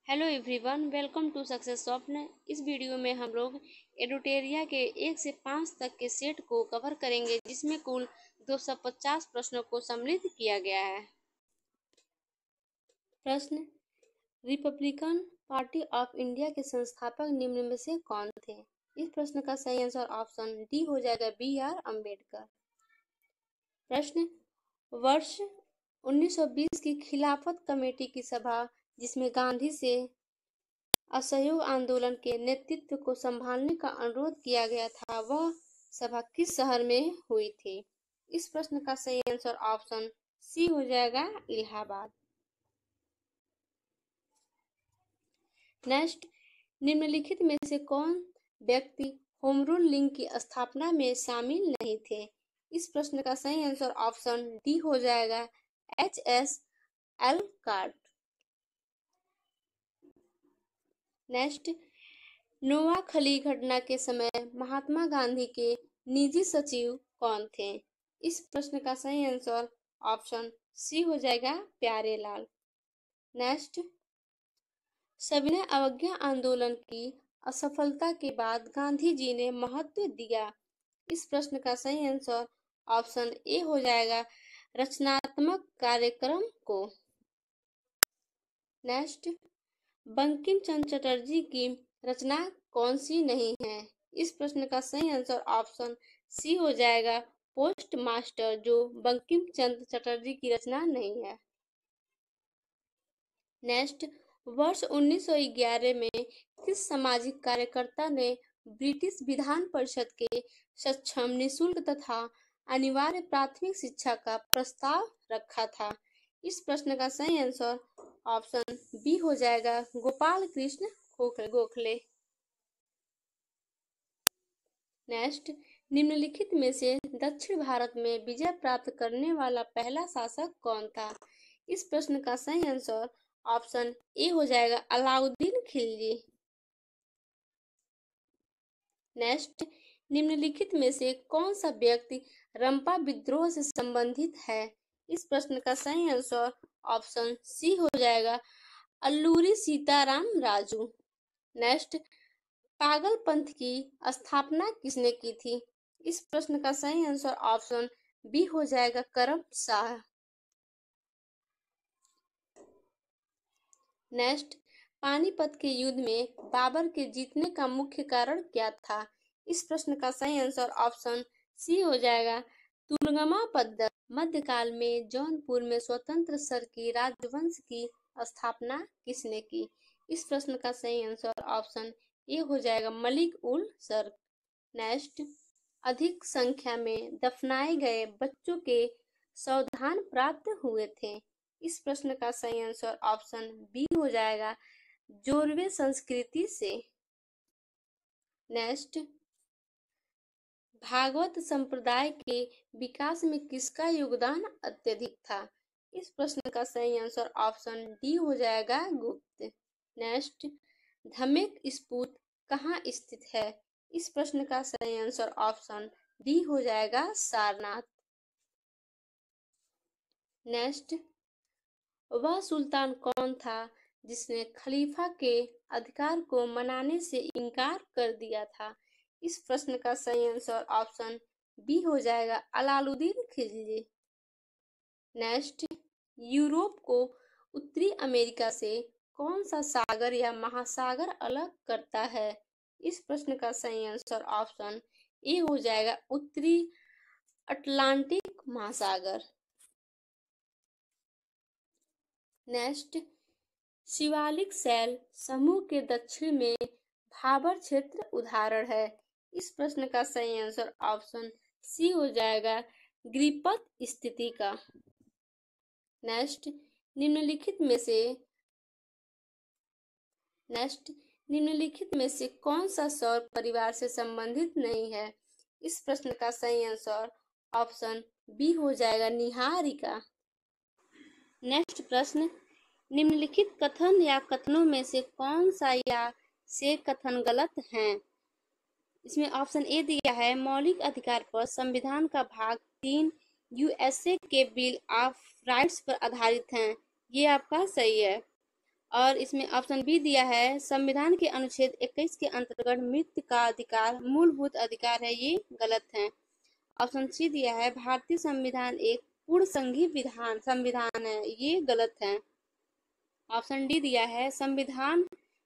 Hello everyone, welcome to success Swapna. इस video में हम लोग एडुटेरिया के 1 से 5 तक के सेट को कवर करेंगे, जिसमें कुल 250 प्रश्नों को सम्मिलित किया गया है। प्रश्न: रिपब्लिकन पार्टी ऑफ इंडिया के संस्थापक निम्न में से कौन थे? इस प्रश्न का सही आंसर ऑप्शन डी हो जाएगा, BR अम्बेडकर। प्रश्न: वर्ष 1920 की खिलाफत कमेटी की सभा, जिसमें गांधी से असहयोग आंदोलन के नेतृत्व को संभालने का अनुरोध किया गया था, वह सभा किस शहर में हुई थी? इस प्रश्न का सही आंसर ऑप्शन सी हो जाएगा, इलाहाबाद। नेक्स्ट: निम्नलिखित में से कौन व्यक्ति होम रूल लीग की स्थापना में शामिल नहीं थे? इस प्रश्न का सही आंसर ऑप्शन डी हो जाएगा, HS एलकॉट। नेक्स्ट: नोआखली घटना के समय महात्मा गांधी के निजी सचिव कौन थे? इस प्रश्न का सही आंसर ऑप्शन सी हो जाएगा, प्यारेलाल। नेक्स्ट: सविनय अवज्ञा आंदोलन की असफलता के बाद गांधी जी ने महत्व दिया। इस प्रश्न का सही आंसर ऑप्शन ए हो जाएगा, रचनात्मक कार्यक्रम को। नेक्स्ट: बंकिम चंद्र चटर्जी की रचना कौन सी नहीं है? इस प्रश्न का सही आंसर ऑप्शन सी हो जाएगा, पोस्ट मास्टर, जो बंकिम चंद्र चटर्जी की रचना नहीं है। नेक्स्ट: वर्ष 1911 में किस सामाजिक कार्यकर्ता ने ब्रिटिश विधान परिषद के सक्षम, निःशुल्क तथा अनिवार्य प्राथमिक शिक्षा का प्रस्ताव रखा था? इस प्रश्न का सही आंसर ऑप्शन बी हो जाएगा, गोपाल कृष्ण गोखले। नेक्स्ट: निम्नलिखित में से दक्षिण भारत में विजय प्राप्त करने वाला पहला शासक कौन था? इस प्रश्न का सही आंसर ऑप्शन ए हो जाएगा, अलाउद्दीन खिलजी। नेक्स्ट: निम्नलिखित में से कौन सा व्यक्ति रंपा विद्रोह से संबंधित है? इस प्रश्न का सही आंसर ऑप्शन सी हो जाएगा, अल्लूरी सीताराम राजू। नेक्स्ट: पागलपंथ की स्थापना किसने की थी? इस प्रश्न का सही आंसर ऑप्शन बी हो जाएगा, करम शाह। नेक्स्ट: पानीपत के युद्ध में बाबर के जीतने का मुख्य कारण क्या था? इस प्रश्न का सही आंसर ऑप्शन सी हो जाएगा, तुलगमा पद्धति। मध्यकाल में जौनपुर में स्वतंत्र सरकी राजवंश की स्थापना किसने की? इस प्रश्न का सही आंसर ऑप्शन ए हो जाएगा, मलिक उल सर्क। नेक्स्ट: अधिक संख्या में दफनाए गए बच्चों के सावधान प्राप्त हुए थे। इस प्रश्न का सही आंसर ऑप्शन बी हो जाएगा, जोरवे संस्कृति से। नेक्स्ट: भागवत संप्रदाय के विकास में किसका योगदान अत्यधिक था? इस प्रश्न का सही आंसर ऑप्शन डी हो जाएगा, गुप्त। नेक्स्ट: धमेक स्तूप कहाँ स्थित है? इस प्रश्न का सही आंसर ऑप्शन डी हो जाएगा, सारनाथ। नेक्स्ट: वह सुल्तान कौन था जिसने खलीफा के अधिकार को मनाने से इनकार कर दिया था? इस प्रश्न का सही आंसर ऑप्शन बी हो जाएगा, अलाउद्दीन खिलजी। नेक्स्ट: यूरोप को उत्तरी अमेरिका से कौन सा सागर या महासागर अलग करता है? इस प्रश्न का सही आंसर ऑप्शन ए हो जाएगा, उत्तरी अटलांटिक महासागर। नेक्स्ट: शिवालिक शैल समूह के दक्षिण में भाबर क्षेत्र उदाहरण है। इस प्रश्न का सही आंसर ऑप्शन सी हो जाएगा, गिरिपथ स्थिति का। नेक्स्ट: निम्नलिखित में से कौन सा सौर परिवार से संबंधित नहीं है? इस प्रश्न का सही आंसर ऑप्शन बी हो जाएगा, निहारिका। नेक्स्ट प्रश्न: निम्नलिखित कथन या कथनों में से कौन सा या से कथन गलत हैं? इसमें ऑप्शन ए दिया है, मौलिक अधिकार पर संविधान का भाग 3 USA के बिल ऑफ राइट्स पर आधारित है। ये आपका सही है। और इसमें ऑप्शन बी दिया है संविधान के अनुच्छेद 21 के अंतर्गत मृत्यु का अधिकार मूलभूत अधिकार है, ये गलत है। ऑप्शन सी दिया है भारतीय संविधान एक पूर्ण संघीय संविधान है, ये गलत है। ऑप्शन डी दिया है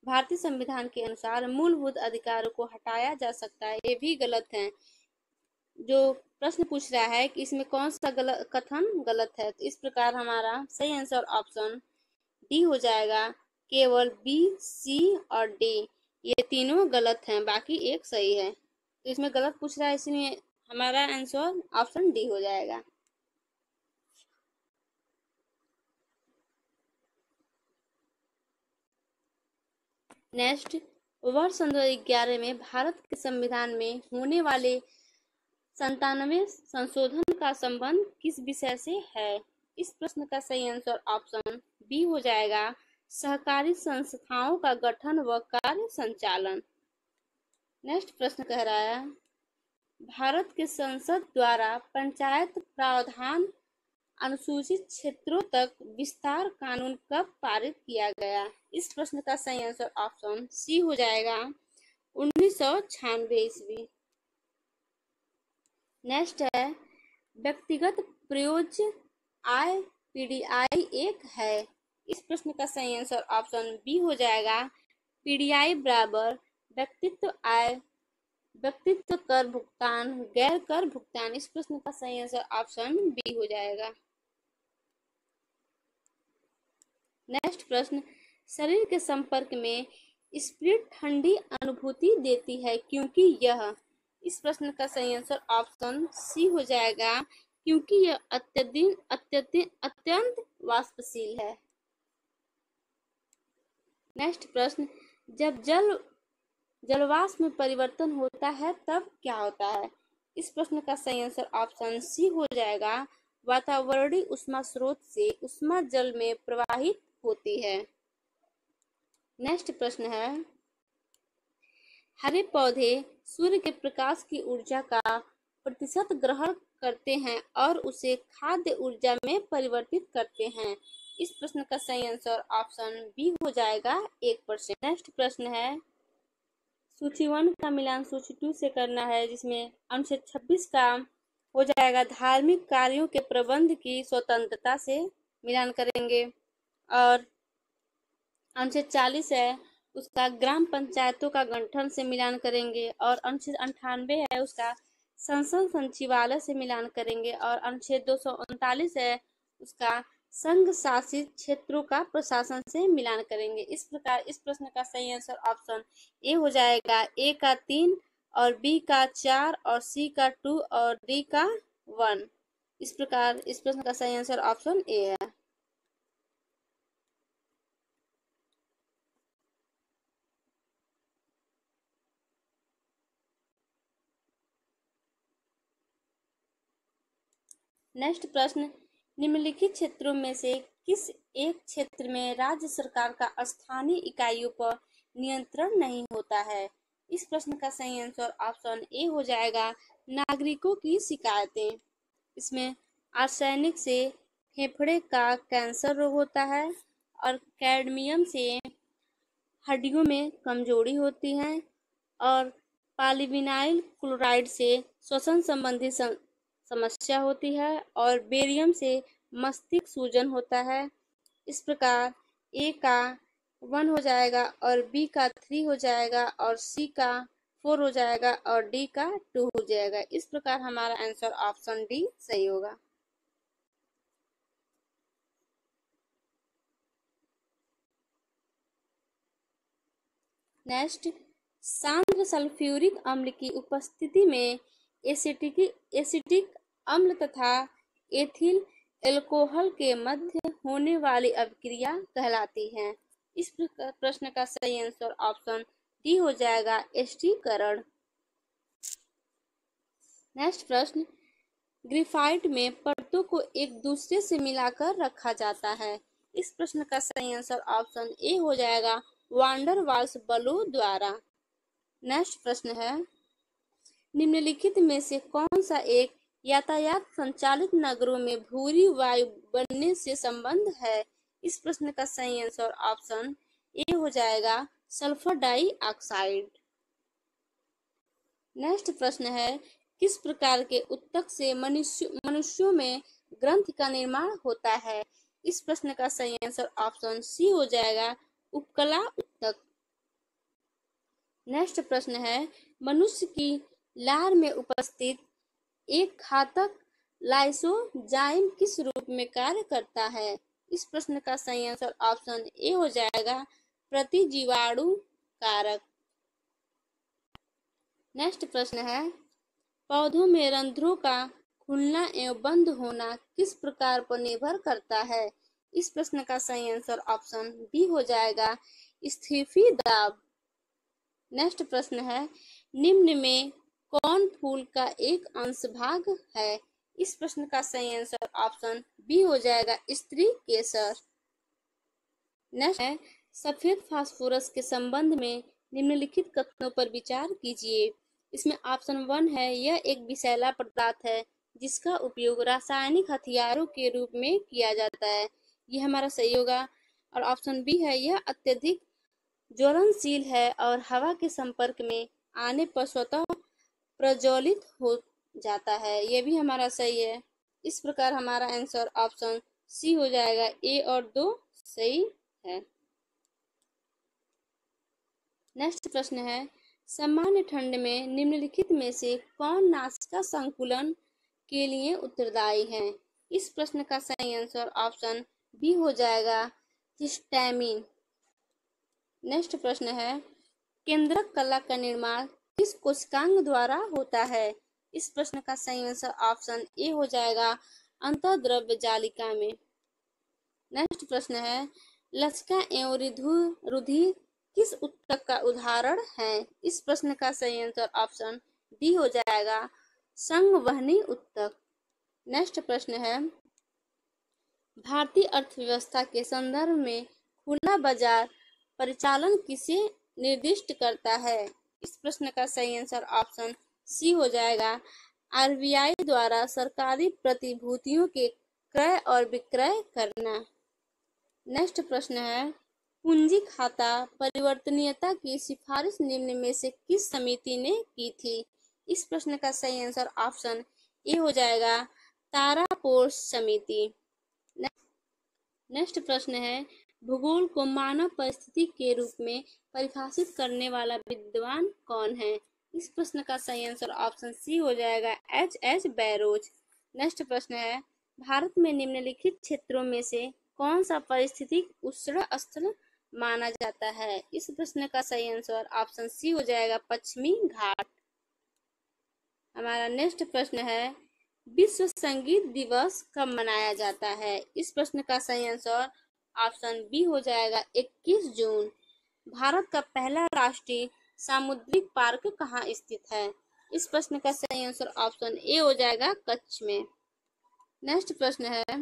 भारतीय संविधान के अनुसार मूलभूत अधिकारों को हटाया जा सकता है, ये भी गलत है। जो प्रश्न पूछ रहा है कि इसमें कौन सा कथन गलत है, तो इस प्रकार हमारा सही आंसर ऑप्शन डी हो जाएगा। केवल बी, सी और डी ये तीनों गलत हैं, बाकी एक सही है। तो इसमें गलत पूछ रहा है, इसलिए हमारा आंसर ऑप्शन डी हो जाएगा। नेक्स्ट, वर्ष 2011 में भारत के संविधान में होने वाले 97 संशोधन का संबंध किस विषय से है? इस प्रश्न का सही आंसर ऑप्शन बी हो जाएगा, सहकारी संस्थाओं का गठन व कार्य संचालन। नेक्स्ट प्रश्न कह रहा है भारत के संसद द्वारा पंचायत प्रावधान अनुसूचित क्षेत्रों तक विस्तार कानून कब पारित किया गया? इस प्रश्न का सही आंसर ऑप्शन सी हो जाएगा, 1996 ईस्वी। नेक्स्ट है व्यक्तिगत प्रयोज्य आय पीडीआई एक है। इस प्रश्न का सही आंसर ऑप्शन बी हो जाएगा, पीडीआई बराबर व्यक्तित्व आय व्यक्तित्व कर भुगतान गैर कर भुगतान। इस प्रश्न का सही आंसर ऑप्शन बी हो जाएगा। नेक्स्ट प्रश्न, शरीर के संपर्क में स्प्रिट ठंडी अनुभूति देती है क्योंकि यह। इस प्रश्न का सही आंसर ऑप्शन सी हो जाएगा, क्योंकि यह अत्यंत वाष्पशील है। नेक्स्ट प्रश्न, जब जलवाष्प में परिवर्तन होता है तब क्या होता है? इस प्रश्न का सही आंसर ऑप्शन सी हो जाएगा, वातावरणीय ऊष्मा स्रोत से ऊष्मा जल में प्रवाहित होती है। नेक्स्ट प्रश्न है हरे पौधे सूर्य के प्रकाश की ऊर्जा का प्रतिशत ग्रहण करते हैं और उसे खाद्य ऊर्जा में परिवर्तित करते हैं। इस प्रश्न का सही आंसर ऑप्शन बी हो जाएगा, 1%। नेक्स्ट प्रश्न है सूची 1 का मिलान सूची 2 से करना है, जिसमें अनुच्छेद 26 का हो जाएगा धार्मिक कार्यों के प्रबंध की स्वतंत्रता से मिलान करेंगे, और अनुच्छेद 40 है उसका ग्राम पंचायतों का गठन से मिलान करेंगे, और अनुच्छेद 98 है उसका संसद सचिवालय से मिलान करेंगे, और अनुच्छेद 239 है उसका संघ शासित क्षेत्रों का प्रशासन से मिलान करेंगे। इस प्रकार इस प्रश्न का सही आंसर ऑप्शन ए हो जाएगा, ए का 3 और बी का 4 और सी का 2 और डी का 1। इस प्रकार इस प्रश्न का सही आंसर ऑप्शन ए है। नेक्स्ट प्रश्न, निम्नलिखित क्षेत्रों में से किस एक क्षेत्र में राज्य सरकार का स्थानीय इकाइयों पर नियंत्रण नहीं होता है? इस प्रश्न का सही आंसर ऑप्शन ए हो जाएगा, नागरिकों की शिकायतें। इसमें आर्सेनिक से फेफड़े का कैंसर रोग होता है, और कैडमियम से हड्डियों में कमजोरी होती है, और पॉलीविनाइल क्लोराइड से श्वसन संबंधी समस्या होती है, और बेरियम से मस्तिष्क सूजन होता है। इस प्रकार ए का 1 हो जाएगा, और बी का 3 हो जाएगा, और सी का 4 हो जाएगा, और डी का 2 हो जाएगा। इस प्रकार हमारा आंसर ऑप्शन डी सही होगा। नेक्स्ट, सांद्र सल्फ्यूरिक अम्ल की उपस्थिति में एसिटिक अम्ल तथा एथिल एल्कोहल के मध्य होने वाली अभिक्रिया कहलाती है। इस प्रश्न का सही आंसर ऑप्शन डी हो जाएगा, एस्टिकरण। नेक्स्ट प्रश्न, ग्रेफाइट में परतों को एक दूसरे से मिलाकर रखा जाता है। इस प्रश्न का सही आंसर ऑप्शन ए हो जाएगा, वांडर वाल्स बलों द्वारा। नेक्स्ट प्रश्न है निम्नलिखित में से कौन सा एक यातायात संचालित नगरों में भूरी वायु बनने से संबंध है? इस प्रश्न का सही आंसर ऑप्शन ए हो जाएगा सल्फर डाइऑक्साइड। नेक्स्ट प्रश्न है, किस प्रकार के ऊतक से मनुष्यों में ग्रंथि का निर्माण होता है? इस प्रश्न का सही आंसर ऑप्शन सी हो जाएगा उपकला ऊतक। नेक्स्ट प्रश्न है, मनुष्य की लार में उपस्थित एक घातक लाइसोजाइम किस रूप में कार्य करता है? इस प्रश्न का सही आंसर ऑप्शन ए हो जाएगा प्रतिजीवाणु कारक। नेक्स्ट प्रश्न है, पौधों में रंध्रों का खुलना एवं बंद होना किस प्रकार पर निर्भर करता है? इस प्रश्न का सही आंसर ऑप्शन बी हो जाएगा स्थिति दाब। नेक्स्ट प्रश्न है, निम्न में कौन फूल का एक अंश भाग है? इस प्रश्न का सही आंसर ऑप्शन बी हो जाएगा स्त्री केसर। नेक्स्ट है, सफेद फास्फोरस के संबंध में निम्नलिखित कथनों पर विचार कीजिए। इसमें ऑप्शन 1 है, यह एक विषैला पदार्थ है जिसका उपयोग रासायनिक हथियारों के रूप में किया जाता है, ये हमारा सही होगा। और ऑप्शन बी है, यह अत्यधिक ज्वलनशील है और हवा के संपर्क में आने पर स्वतः प्रज्वलित हो जाता है, ये भी हमारा सही है। इस प्रकार हमारा आंसर ऑप्शन सी हो जाएगा, ए और 2 सही है। नेक्स्ट प्रश्न है, सामान्य ठंड में निम्नलिखित में से कौन नासिका संकुलन के लिए उत्तरदायी है? इस प्रश्न का सही आंसर ऑप्शन बी हो जाएगा हिस्टामिन। नेक्स्ट प्रश्न है, केंद्रक कला का निर्माण किस कोशिकांग द्वारा होता है? इस प्रश्न का सही आंसर ऑप्शन ए हो जाएगा अंतःद्रव्य जालिका में। नेक्स्ट प्रश्न है, लसिका एवं रुधिर किस ऊतक का उदाहरण है? इस प्रश्न का सही आंसर ऑप्शन डी हो जाएगा संवहनी ऊतक। नेक्स्ट प्रश्न है, भारतीय अर्थव्यवस्था के संदर्भ में खुला बाजार परिचालन किसे निर्दिष्ट करता है? इस प्रश्न का सही आंसर ऑप्शन सी हो जाएगा आरबीआई द्वारा सरकारी प्रतिभूतियों के क्रय और विक्रय करना। नेक्स्ट प्रश्न है, पूंजी खाता परिवर्तनीयता की सिफारिश निम्न में से किस समिति ने की थी? इस प्रश्न का सही आंसर ऑप्शन ए हो जाएगा तारापोर समिति। नेक्स्ट प्रश्न है, भूगोल को मानव परिस्थिति के रूप में परिभाषित करने वाला विद्वान कौन है? इस प्रश्न का सही आंसर ऑप्शन सी हो जाएगा एच बैरोज। नेक्स्ट प्रश्न है, भारत में निम्नलिखित क्षेत्रों में से कौन सा पारिस्थितिक उष्ण स्थल माना जाता है? इस प्रश्न का सही आंसर ऑप्शन सी हो जाएगा पश्चिमी घाट। हमारा नेक्स्ट प्रश्न है, विश्व संगीत दिवस कब मनाया जाता है? इस प्रश्न का सही आंसर ऑप्शन बी हो जाएगा 21 जून। भारत का पहला राष्ट्रीय सामुद्रिक पार्क कहाँ स्थित है? इस प्रश्न का सही आंसर ऑप्शन ए हो जाएगा कच्छ में। नेक्स्ट प्रश्न है,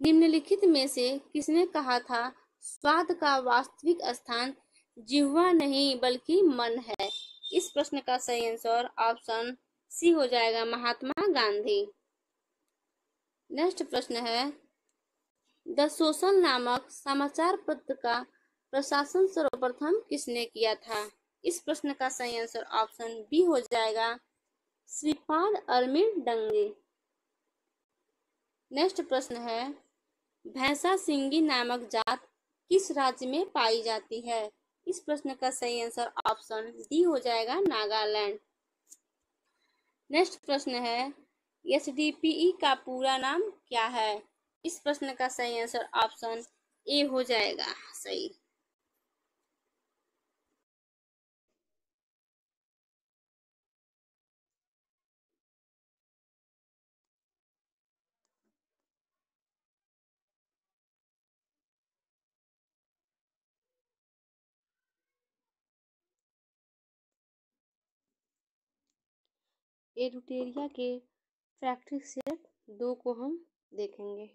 निम्नलिखित में से किसने कहा था स्वाद का वास्तविक स्थान जिह्वा नहीं बल्कि मन है? इस प्रश्न का सही आंसर ऑप्शन सी हो जाएगा महात्मा गांधी। नेक्स्ट प्रश्न है, द सोशल नामक समाचार पत्र का प्रशासन सर्वप्रथम किसने किया था? इस प्रश्न का सही आंसर ऑप्शन बी हो जाएगा श्रीपाद अरविंद डंगे। नेक्स्ट प्रश्न है, भैंसा सिंगी नामक जात किस राज्य में पाई जाती है? इस प्रश्न का सही आंसर ऑप्शन डी हो जाएगा नागालैंड। नेक्स्ट प्रश्न है, एसडीपीई का पूरा नाम क्या है? इस प्रश्न का सही आंसर ऑप्शन ए हो जाएगा सही। एरुटेरिया के फैक्ट्री सेट 2 को हम देखेंगे।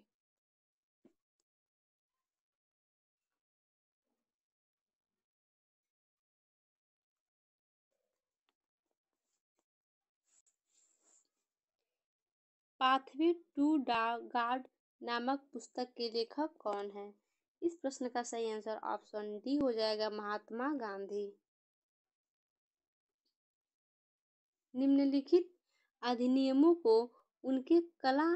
पाथवे टू गार्ड नामक पुस्तक के लेखक कौन है? इस प्रश्न का सही आंसर ऑप्शन डी हो जाएगा, महात्मा गांधी। निम्नलिखित अधिनियमों को उनके कला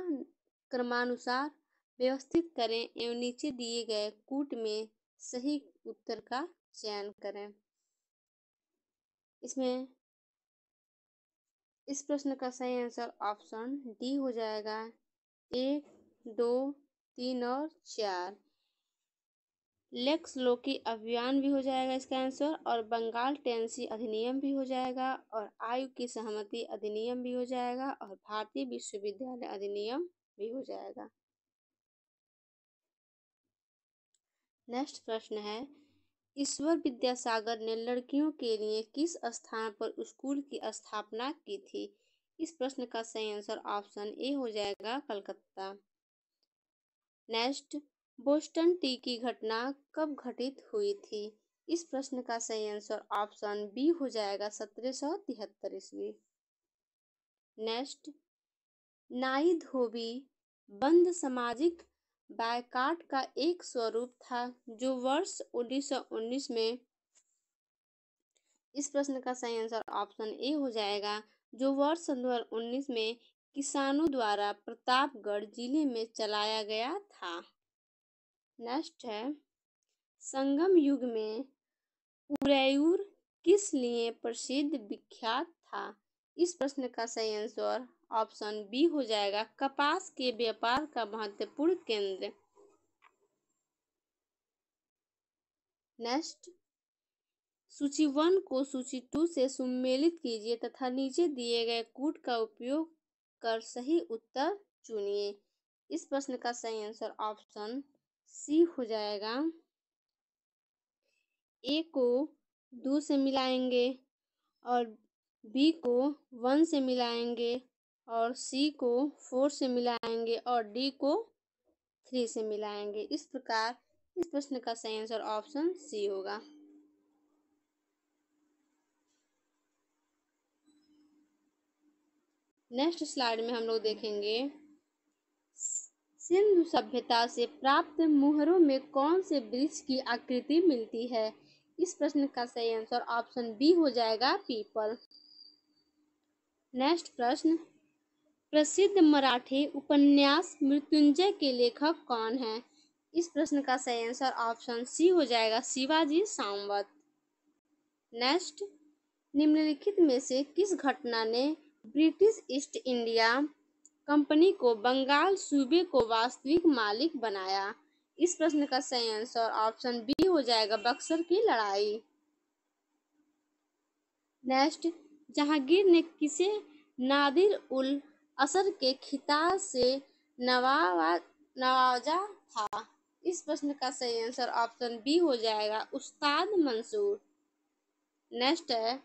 क्रमानुसार व्यवस्थित करें एवं नीचे दिए गए कूट में सही उत्तर का चयन करें। इस प्रश्न का सही आंसर ऑप्शन डी हो जाएगा, 1, 2, 3 और 4। लेक्स लोकी अभियान भी हो जाएगा इसका आंसर, और बंगाल टेनेसी अधिनियम भी हो जाएगा, और आयु की सहमति अधिनियम भी हो जाएगा, और भारतीय विश्वविद्यालय अधिनियम भी हो जाएगा। नेक्स्ट प्रश्न है, ईश्वर विद्यासागर ने लड़कियों के लिए किस स्थान पर स्कूल की स्थापना की थी? इस प्रश्न का सही आंसर ऑप्शन ए हो जाएगा, कलकत्ता। नेक्स्ट, बोस्टन टी की घटना कब घटित हुई थी? इस प्रश्न का सही आंसर ऑप्शन बी हो जाएगा, 1773 ईस्वी। नेक्स्ट, नाई धोबी बंद सामाजिक बायकॉट का एक स्वरूप था जो वर्ष 1919 में। इस प्रश्न का सही आंसर ऑप्शन ए हो जाएगा, जो वर्ष 2019 में किसानों द्वारा प्रतापगढ़ जिले में चलाया गया था। नेक्स्ट है, संगम युग में उरैयूर किस लिए प्रसिद्ध विख्यात था? इस प्रश्न का सही आंसर ऑप्शन बी हो जाएगा, कपास के व्यापार का महत्वपूर्ण केंद्र। नेक्स्ट, सूची 1 को सूची 2 से सम्मिलित कीजिए तथा नीचे दिए गए कूट का उपयोग कर सही उत्तर चुनिए। इस प्रश्न का सही आंसर ऑप्शन सी हो जाएगा, ए को 2 से मिलाएंगे, और बी को 1 से मिलाएंगे, और सी को 4 से मिलाएंगे, और डी को 3 से मिलाएंगे। इस प्रकार इस प्रश्न का सही आंसर ऑप्शन सी होगा। नेक्स्ट स्लाइड में हम लोग देखेंगे, सिंधु सभ्यता से प्राप्त मुहरों में कौन से वृक्ष की आकृति मिलती है? इस प्रश्न का सही आंसर ऑप्शन बी हो जाएगा, पीपल। नेक्स्ट प्रश्न, प्रसिद्ध मराठी उपन्यास मृत्युंजय के लेखक कौन है? इस प्रश्न का सही आंसर ऑप्शन सी हो जाएगा, शिवाजी सावंत। नेक्स्ट, निम्नलिखित में से किस घटना ने ब्रिटिश ईस्ट इंडिया कंपनी को बंगाल सूबे को वास्तविक मालिक बनाया? इस प्रश्न का सही आंसर ऑप्शन बी हो जाएगा, बक्सर की लड़ाई। नेक्स्ट, जहांगीर ने किसे नादिर उल असर के खिताब से नवाजा था? इस प्रश्न का सही आंसर ऑप्शन बी हो जाएगा, उस्ताद मंसूर। नेक्स्ट है,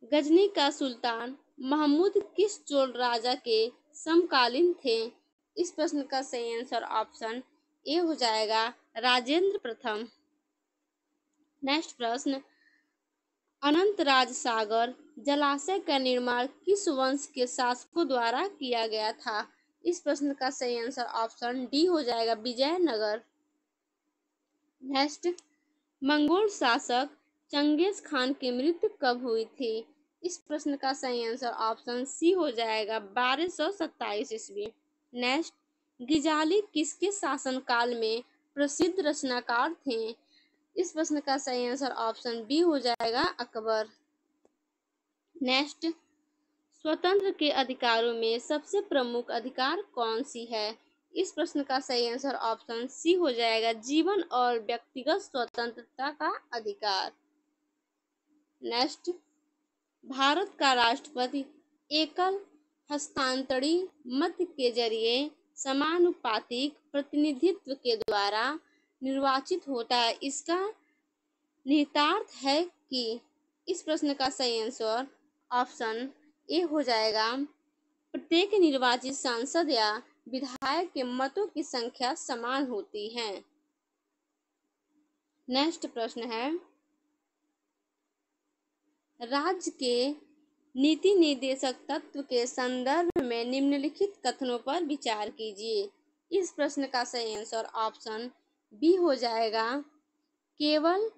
गजनी का सुल्तान महमूद किस चोल राजा के समकालीन थे? इस प्रश्न का सही आंसर ऑप्शन ए हो जाएगा, राजेंद्र प्रथम। नेक्स्ट प्रश्न, अनंतराज सागर जलाशय का निर्माण किस वंश के शासकों द्वारा किया गया था? इस प्रश्न का सही आंसर ऑप्शन डी हो जाएगा, विजयनगर। नेक्स्ट, मंगोल शासक चंगेज खान की मृत्यु कब हुई थी? इस प्रश्न का सही आंसर ऑप्शन सी हो जाएगा, 1227 ईस्वी। नेक्स्ट, गिजाली किसके शासनकाल में प्रसिद्ध रचनाकार थे? इस प्रश्न का सही आंसर ऑप्शन बी हो जाएगा, अकबर। नेक्स्ट, स्वतंत्र के अधिकारों में सबसे प्रमुख अधिकार कौन सी है? इस प्रश्न का सही आंसर ऑप्शन सी हो जाएगा, जीवन और व्यक्तिगत स्वतंत्रता का अधिकार। नेक्स्ट, भारत का राष्ट्रपति एकल हस्तांतरी मत के जरिए समानुपातिक प्रतिनिधित्व के द्वारा निर्वाचित होता है, इसका निहितार्थ है कि? इस प्रश्न का सही आंसर ऑप्शन ए हो जाएगा, प्रत्येक निर्वाचित सांसद या विधायक के मतों की संख्या समान होती है। नेक्स्ट प्रश्न है, राज्य के नीति निर्देशक तत्व के संदर्भ में निम्नलिखित कथनों पर विचार कीजिए। इस प्रश्न का सही आंसर ऑप्शन बी हो जाएगा। केवल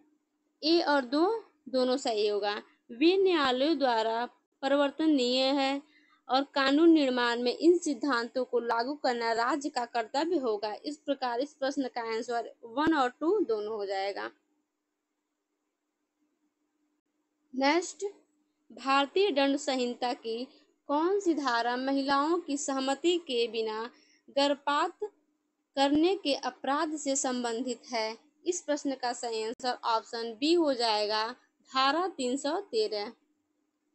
ए और दो दोनों सही होगा। वे न्यायालयों द्वारा परिवर्तनीय है और कानून निर्माण में इन सिद्धांतों को लागू करना राज्य का कर्तव्य होगा। इस प्रकार इस प्रश्न का आंसर 1 और 2 दोनों हो जाएगा। नेक्स्ट, भारतीय दंड संहिता की कौन सी धारा महिलाओं की सहमति के बिना गर्भपात करने के अपराध से संबंधित है? इस प्रश्न का सही आंसर ऑप्शन बी हो जाएगा, धारा 313।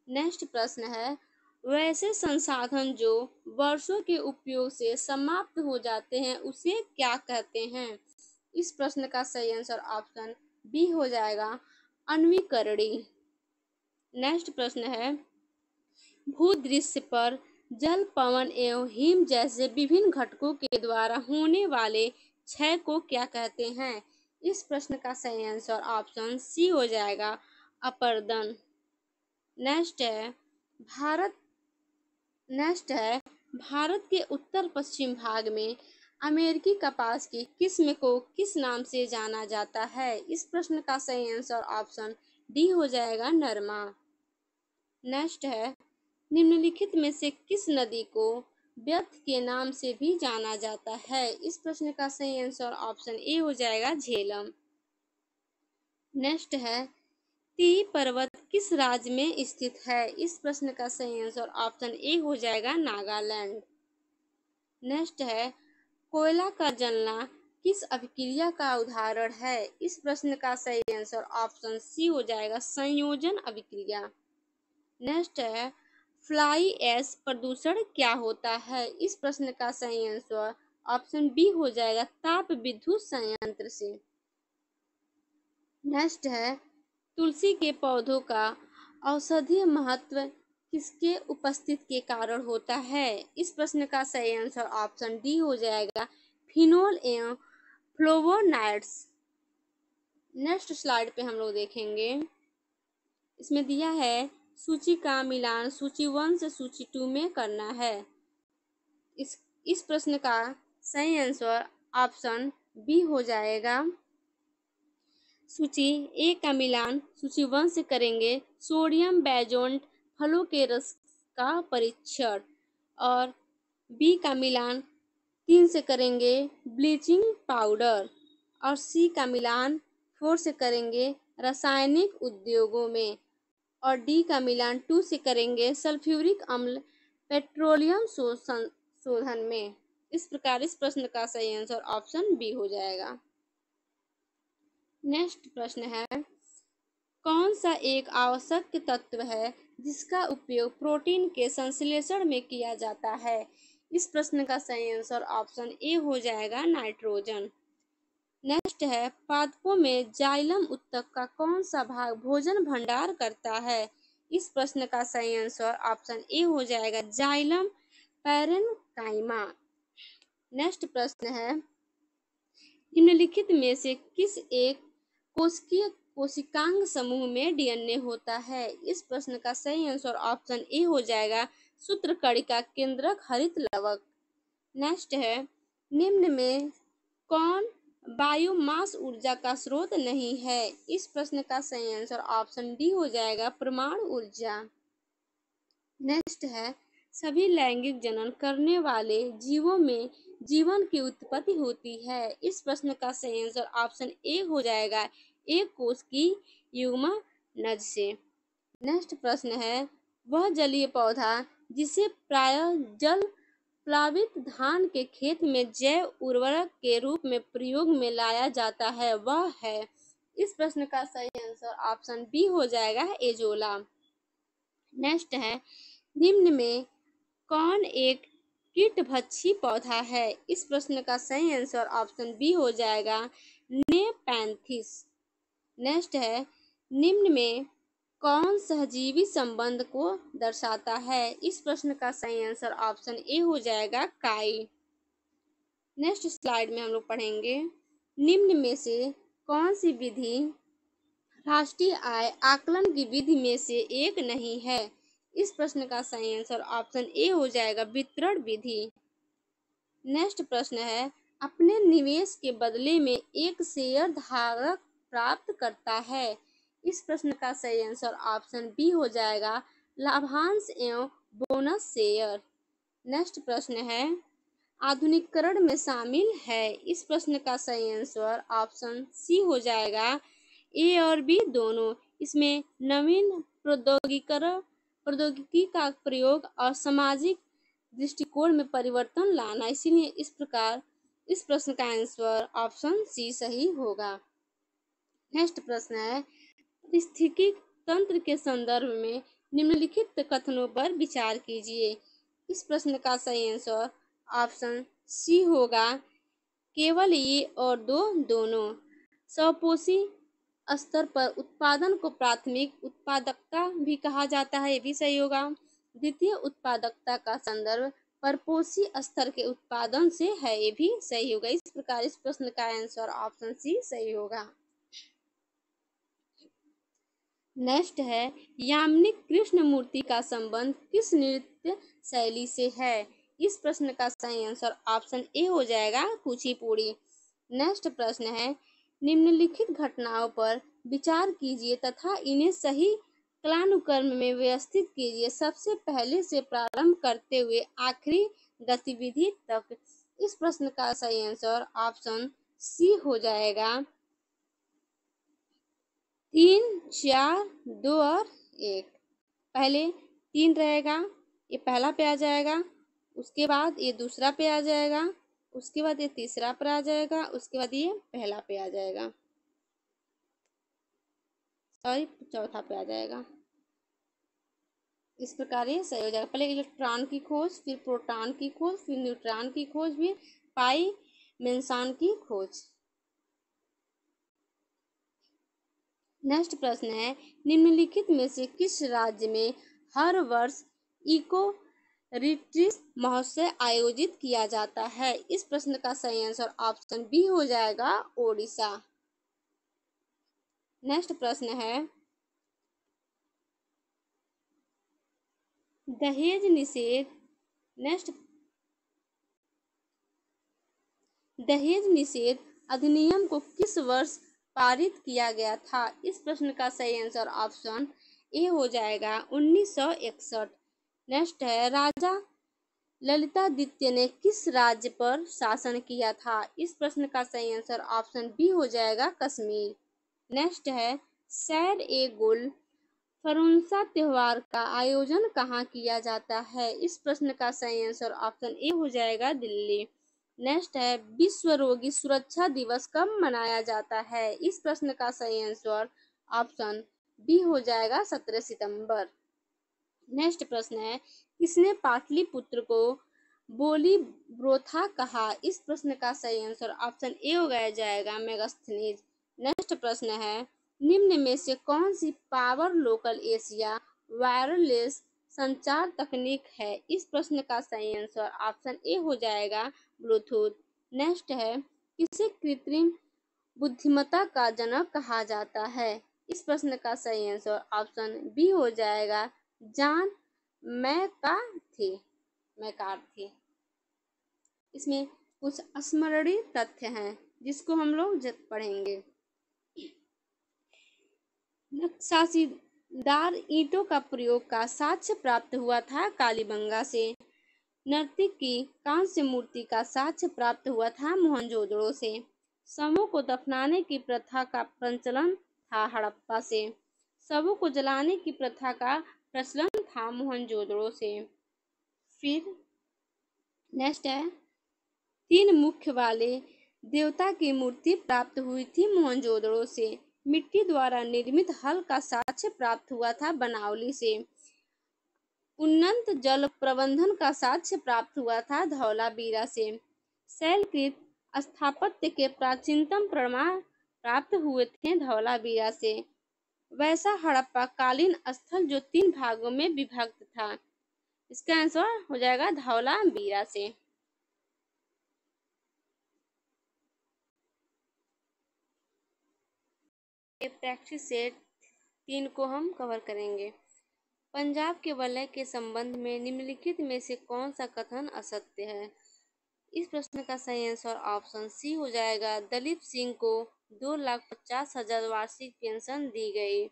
नेक्स्ट प्रश्न है, वैसे संसाधन जो वर्षों के उपयोग से समाप्त हो जाते हैं उसे क्या कहते हैं? इस प्रश्न का सही आंसर ऑप्शन बी हो जाएगा, अनवीकरणीय। नेक्स्ट प्रश्न है, भूदृश्य पर जल, पवन एवं हिम जैसे विभिन्न घटकों के द्वारा होने वाले क्षय को क्या कहते हैं? इस प्रश्न का सही आंसर ऑप्शन सी हो जाएगा, अपरदन। नेक्स्ट है भारत के उत्तर पश्चिम भाग में अमेरिकी कपास की किस्म को किस नाम से जाना जाता है? इस प्रश्न का सही आंसर ऑप्शन डी हो जाएगा, नरमा। नेक्स्ट है, निम्नलिखित में से किस नदी को व्यर्थ के नाम से भी जाना जाता है? इस प्रश्न का सही आंसर ऑप्शन ए हो जाएगा, झेलम। नेक्स्ट है, ती पर्वत किस राज्य में स्थित है? इस प्रश्न का सही आंसर ऑप्शन ए हो जाएगा, नागालैंड। नेक्स्ट है, कोयला का जलना किस अभिक्रिया का उदाहरण है? इस प्रश्न का सही आंसर ऑप्शन सी हो जाएगा, संयोजन अभिक्रिया। नेक्स्ट है, फ्लाई ऐश प्रदूषण क्या होता है? इस प्रश्न का सही आंसर ऑप्शन बी हो जाएगा, ताप विद्युत संयंत्र से। नेक्स्ट है, तुलसी के पौधों का औषधीय महत्व किसके उपस्थिति के कारण होता है? इस प्रश्न का सही आंसर ऑप्शन डी हो जाएगा, फिनोल एवं फ्लोवोनाइड्स। नेक्स्ट स्लाइड पे हम लोग देखेंगे, इसमें दिया है सूची का मिलान सूची 1 से सूची 2 में करना है। इस प्रश्न का सही आंसर ऑप्शन बी हो जाएगा, सूची ए का मिलान सूची 1 से करेंगे सोडियम बेंजोएट फलों के रस का परीक्षण, और बी का मिलान 3 से करेंगे ब्लीचिंग पाउडर, और सी का मिलान 4 से करेंगे रासायनिक उद्योगों में, और डी का मिलान 2 से करेंगे सल्फ्यूरिक अम्ल पेट्रोलियम शोधन में। इस प्रकार इस प्रश्न का सही आंसर ऑप्शन बी हो जाएगा। नेक्स्ट प्रश्न है, कौन सा एक आवश्यक तत्व है जिसका उपयोग प्रोटीन के संश्लेषण में किया जाता है? इस प्रश्न का सही आंसर ऑप्शन ए हो जाएगा, नाइट्रोजन। नेक्स्ट है, पादपों में जाइलम उत्तक का कौन सा भाग भोजन भंडार करता है? इस प्रश्न का सही आंसर ऑप्शन ए हो जाएगा, जाइलम पैरेन्काइमा। नेक्स्ट प्रश्न है, निम्नलिखित में से किस एक कोशिकांग समूह में डीएनए होता है? इस प्रश्न का सही आंसर ऑप्शन ए हो जाएगा, सूत्रकणिका केंद्रक हरित लवक। नेक्स्ट है, निम्न में कौन बायोमास ऊर्जा का स्रोत नहीं है? इस प्रश्न का सही आंसर ऑप्शन डी हो जाएगा, परमाणु ऊर्जा। नेक्स्ट है, सभी लैंगिक जनन करने वाले जीवों में जीवन की उत्पत्ति होती है। इस प्रश्न का सही आंसर ऑप्शन ए हो जाएगा, एक कोश की युग्मनज से। नेक्स्ट प्रश्न है, वह जलीय पौधा जिसे प्रायः जल प्लावित धान के खेत में जैव उर्वरक के रूप में प्रयोग में लाया जाता है वह है? इस प्रश्न का सही आंसर ऑप्शन बी हो जाएगा, एजोला। नेक्स्ट है, निम्न में कौन एक कीटभक्षी पौधा है? इस प्रश्न का सही आंसर ऑप्शन बी हो जाएगा, नेपैंथिस। नेक्स्ट है, निम्न में कौन सहजीवी संबंध को दर्शाता है? इस प्रश्न का सही आंसर ऑप्शन ए हो जाएगा, काई। नेक्स्ट स्लाइड में हम लोग पढ़ेंगे, निम्न में से कौन सी विधि राष्ट्रीय आय आकलन की विधि में से एक नहीं है? इस प्रश्न का सही आंसर ऑप्शन ए हो जाएगा, वितरण विधि। नेक्स्ट प्रश्न है, अपने निवेश के बदले में एक शेयर धारक प्राप्त करता है। इस प्रश्न का सही आंसर ऑप्शन बी हो जाएगा, लाभांश एवं बोनस शेयर। नेक्स्ट प्रश्न है, आधुनिकीकरण में शामिल है। इस प्रश्न का सही आंसर ऑप्शन सी हो जाएगा, ए और बी दोनों। इसमें नवीन प्रौद्योगिकी का प्रयोग और सामाजिक दृष्टिकोण में परिवर्तन लाना, इसीलिए इस प्रश्न का आंसर ऑप्शन सी सही होगा। नेक्स्ट प्रश्न है, पारिस्थितिकी तंत्र के संदर्भ में निम्नलिखित कथनों पर विचार कीजिए। इस प्रश्न का सही आंसर ऑप्शन सी होगा, केवल ये और दो दोनों। स्वपोषी स्तर पर उत्पादन को प्राथमिक उत्पादकता भी कहा जाता है, ये भी सही होगा। द्वितीय उत्पादकता का संदर्भ परपोषी स्तर के उत्पादन से है, ये भी सही होगा। इस प्रकार इस प्रश्न का आंसर ऑप्शन सी सही होगा। नेक्स्ट है, यामिनी कृष्णमूर्ति का संबंध किस नृत्य शैली से है। इस प्रश्न का सही आंसर ऑप्शन ए हो जाएगा, कुचिपुड़ी। नेक्स्ट प्रश्न है, निम्नलिखित घटनाओं पर विचार कीजिए तथा इन्हें सही कालानुक्रम में व्यवस्थित कीजिए, सबसे पहले से प्रारंभ करते हुए आखिरी गतिविधि तक। इस प्रश्न का सही आंसर ऑप्शन सी हो जाएगा, 3, 4, 2 और 1। पहले 3 रहेगा, ये पहला पे आ जाएगा, उसके बाद ये दूसरा पे आ जाएगा, उसके बाद ये तीसरा पे आ जाएगा, उसके बाद ये पहला पे आ जाएगा, सॉरी चौथा पे आ जाएगा। इस प्रकार ये सही हो जाएगा। पहले इलेक्ट्रॉन की खोज, फिर प्रोटॉन की खोज, फिर न्यूट्रॉन की खोज, फिर पाई मेंसान की खोज। नेक्स्ट प्रश्न है, निम्नलिखित में से किस राज्य में हर वर्ष इको रिट्रीट महोत्सव आयोजित किया जाता है। इस प्रश्न का सही आंसर ऑप्शन बी हो जाएगा, ओडिशा। नेक्स्ट प्रश्न है, दहेज निषेध दहेज निषेध अधिनियम को किस वर्ष पारित किया गया था। इस प्रश्न का सही आंसर ऑप्शन ए हो जाएगा, 1961। नेक्स्ट है, राजा ललितादित्य ने किस राज्य पर शासन किया था। इस प्रश्न का सही आंसर ऑप्शन बी हो जाएगा, कश्मीर। नेक्स्ट है, सैर ए गुल फरोंसा त्योहार का आयोजन कहाँ किया जाता है। इस प्रश्न का सही आंसर ऑप्शन ए हो जाएगा, दिल्ली। नेक्स्ट है, विश्व रोगी सुरक्षा दिवस कब मनाया जाता है। इस प्रश्न का सही आंसर ऑप्शन बी हो जाएगा, 17 सितंबर। नेक्स्ट प्रश्न है, किसने पाटलिपुत्र को बोली ब्रोथा कहा। इस प्रश्न का सही आंसर ऑप्शन ए हो गया जाएगा, मेगास्थनीज। नेक्स्ट प्रश्न है, निम्न में से कौन सी पावर लोकल एशिया वायरलेस संचार तकनीक है। इस प्रश्न का सही आंसर ऑप्शन ए हो जाएगा, ब्लूटूथ। नेक्स्ट है, किसे कृत्रिम बुद्धिमत्ता का जनक कहा जाता है। इस प्रश्न का सही आंसर ऑप्शन बी हो जाएगा, जॉन मैकार्थी। इसमें कुछ स्मरणीय तथ्य हैं जिसको हम लोग पढ़ेंगे। नक्काशीदार ईंटों का प्रयोग का साक्ष्य प्राप्त हुआ था कालीबंगा से। नर्तकी की कांस्य मूर्ति का साक्ष्य प्राप्त हुआ था मोहनजोदड़ो से। शवों को दफनाने की प्रथा का प्रचलन था हड़प्पा से। शवों को जलाने की प्रथा का प्रचलन था मोहनजोदड़ो से। फिर नेक्स्ट है, 3 मुख वाले देवता की मूर्ति प्राप्त हुई थी मोहनजोदड़ो से। मिट्टी द्वारा निर्मित हल का साक्ष्य प्राप्त हुआ था बनावली से। उन्नत जल प्रबंधन का साक्ष्य प्राप्त हुआ था धौलावीरा से। शैलकृत स्थापत्य के प्राचीनतम प्रमाण प्राप्त हुए थे धौलावीरा से। वैसा हड़प्पा कालीन स्थल जो 3 भागों में विभक्त था। इसका आंसर हो जाएगा धौलावीरा से। प्रैक्टिस सेट 3 को हम कवर करेंगे। पंजाब के वलय के संबंध में निम्नलिखित में से कौन सा कथन असत्य है। इस प्रश्न का सही आंसर ऑप्शन सी हो जाएगा। दलीप सिंह को 2,50,000 वार्षिक पेंशन दी गई।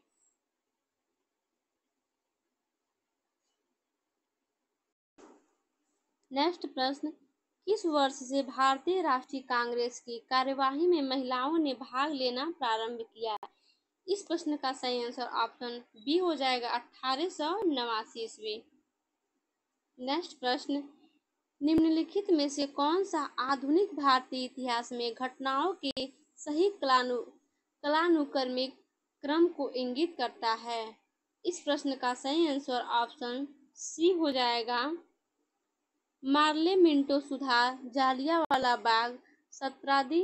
नेक्स्ट प्रश्न, किस वर्ष से भारतीय राष्ट्रीय कांग्रेस की कार्यवाही में महिलाओं ने भाग लेना प्रारंभ किया? इस प्रश्न का सही आंसर ऑप्शन बी हो जाएगा 1889 ईस्वी। नेक्स्ट प्रश्न, निम्नलिखित में से कौन सा आधुनिक भारतीय इतिहास में घटनाओं के सही कालानुक्रमिक क्रम को इंगित करता है? इस प्रश्न का सही आंसर ऑप्शन सी हो जाएगा। मार्ले मिंटो सुधार, जालियांवाला बाग, सत्रादी,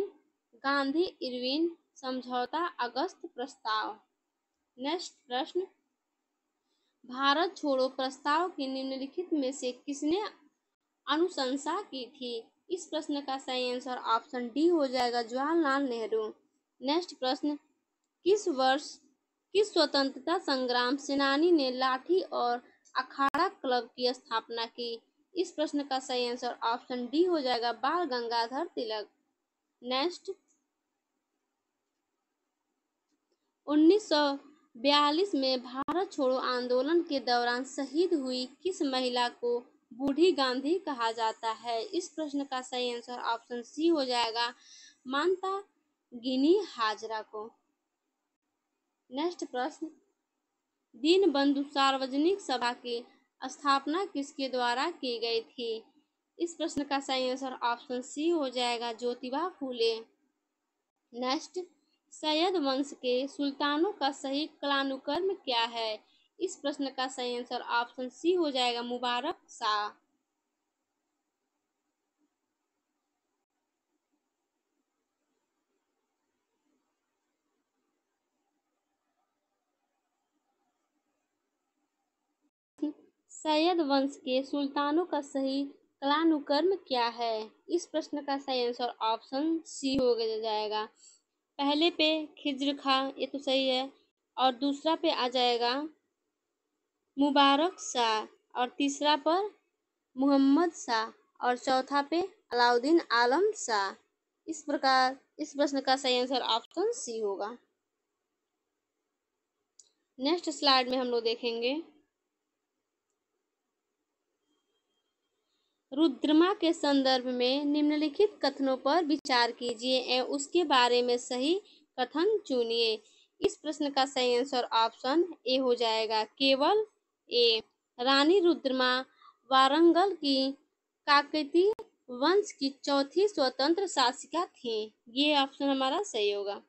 गांधी इरविन समझौता, अगस्त प्रस्ताव। नेक्स्ट प्रश्न, भारत छोड़ो प्रस्ताव की निम्नलिखित में से किसने अनुशंसा की थी? इस प्रश्न का सही आंसर ऑप्शन डी हो जाएगा, जवाहरलाल नेहरू। नेक्स्ट प्रश्न, किस वर्ष किस स्वतंत्रता संग्राम सेनानी ने लाठी और अखाड़ा क्लब की स्थापना की? इस प्रश्न का सही आंसर ऑप्शन डी हो जाएगा, बाल गंगाधर तिलक। नेक्स्ट, 1942 में भारत छोड़ो आंदोलन के दौरान शहीद हुई किस महिला को बूढ़ी गांधी कहा जाता है? इस प्रश्न का सही आंसर ऑप्शन सी हो जाएगा, माता गिनी हाजरा को। नेक्स्ट प्रश्न, दीनबंधु सार्वजनिक सभा की स्थापना किसके द्वारा की गई थी? इस प्रश्न का सही आंसर ऑप्शन सी हो जाएगा, ज्योतिबा फूले। नेक्स्ट, सैयद वंश के सुल्तानों का सही कालानुक्रम क्या है? इस प्रश्न का सही आंसर ऑप्शन सी हो जाएगा, मुबारक शाह। सैयद वंश के सुल्तानों का सही कालानुक्रम क्या है? इस प्रश्न का सही आंसर ऑप्शन सी हो जाएगा। पहले पे खिज्र खां, ये तो सही है, और दूसरा पे आ जाएगा मुबारक शाह, और तीसरा पर मोहम्मद शाह, और चौथा पे अलाउद्दीन आलम शाह। इस प्रकार इस प्रश्न का सही आंसर ऑप्शन सी होगा। नेक्स्ट स्लाइड में हम लोग देखेंगे, रुद्रमा के संदर्भ में निम्नलिखित कथनों पर विचार कीजिए एवं उसके बारे में सही कथन चुनिए। इस प्रश्न का सही आंसर ऑप्शन ए हो जाएगा, केवल ए। रानी रुद्रमा वारंगल की काकतीय वंश की चौथी स्वतंत्र शासिका थी। ये ऑप्शन हमारा सही होगा।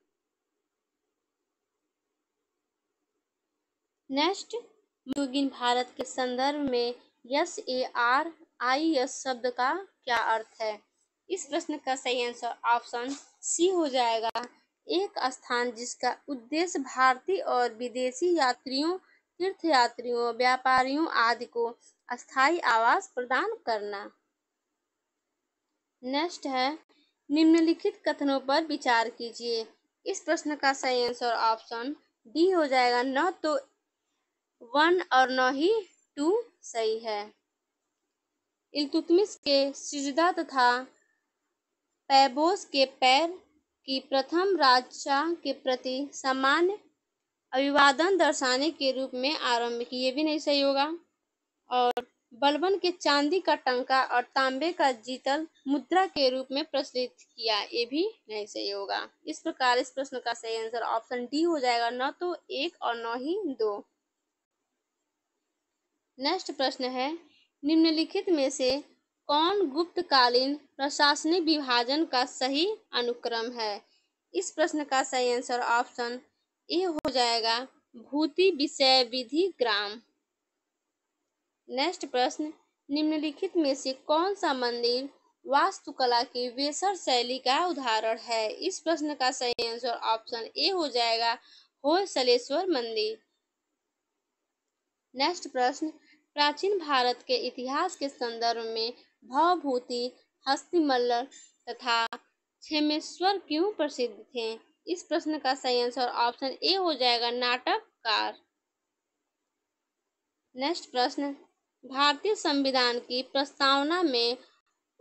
नेक्स्ट, मध्ययुगीन भारत के संदर्भ में SARIS शब्द का क्या अर्थ है? इस प्रश्न का सही आंसर ऑप्शन सी हो जाएगा, एक स्थान जिसका उद्देश्य भारतीय और विदेशी यात्रियों, तीर्थयात्रियों, व्यापारियों आदि को अस्थायी आवास प्रदान करना। नेक्स्ट है, निम्नलिखित कथनों पर विचार कीजिए। इस प्रश्न का सही आंसर ऑप्शन डी हो जाएगा, न तो 1 और न ही 2 सही है। इल्तुतमिश के सिजदा तथा पैबोस के पैर की प्रथम राजशाह के प्रति सामान्य अभिवादन दर्शाने के रूप में आरंभ की, ये भी नहीं सही होगा। और बलबन के चांदी का टंका और तांबे का जीतल मुद्रा के रूप में प्रचलित किया, ये भी नहीं सही होगा। इस प्रकार इस प्रश्न का सही आंसर ऑप्शन डी हो जाएगा, न तो 1 और न ही 2। नेक्स्ट प्रश्न है, निम्नलिखित में से कौन गुप्तकालीन प्रशासनिक विभाजन का सही अनुक्रम है? इस प्रश्न का सही आंसर ऑप्शन ए हो जाएगा, भूति विषय विधि ग्राम। नेक्स्ट प्रश्न, निम्नलिखित में से कौन सा मंदिर वास्तुकला की वेसर शैली का उदाहरण है? इस प्रश्न का सही आंसर ऑप्शन ए हो जाएगा, होयसलेश्वर मंदिर। नेक्स्ट प्रश्न, प्राचीन भारत के इतिहास के संदर्भ में भवभूति, हस्तिमल्ल तथा क्षेमेश्वर क्यों प्रसिद्ध थे? इस प्रश्न का सही आंसर ऑप्शन ए हो जाएगा, नाटककार। नेक्स्ट प्रश्न, भारतीय संविधान की प्रस्तावना में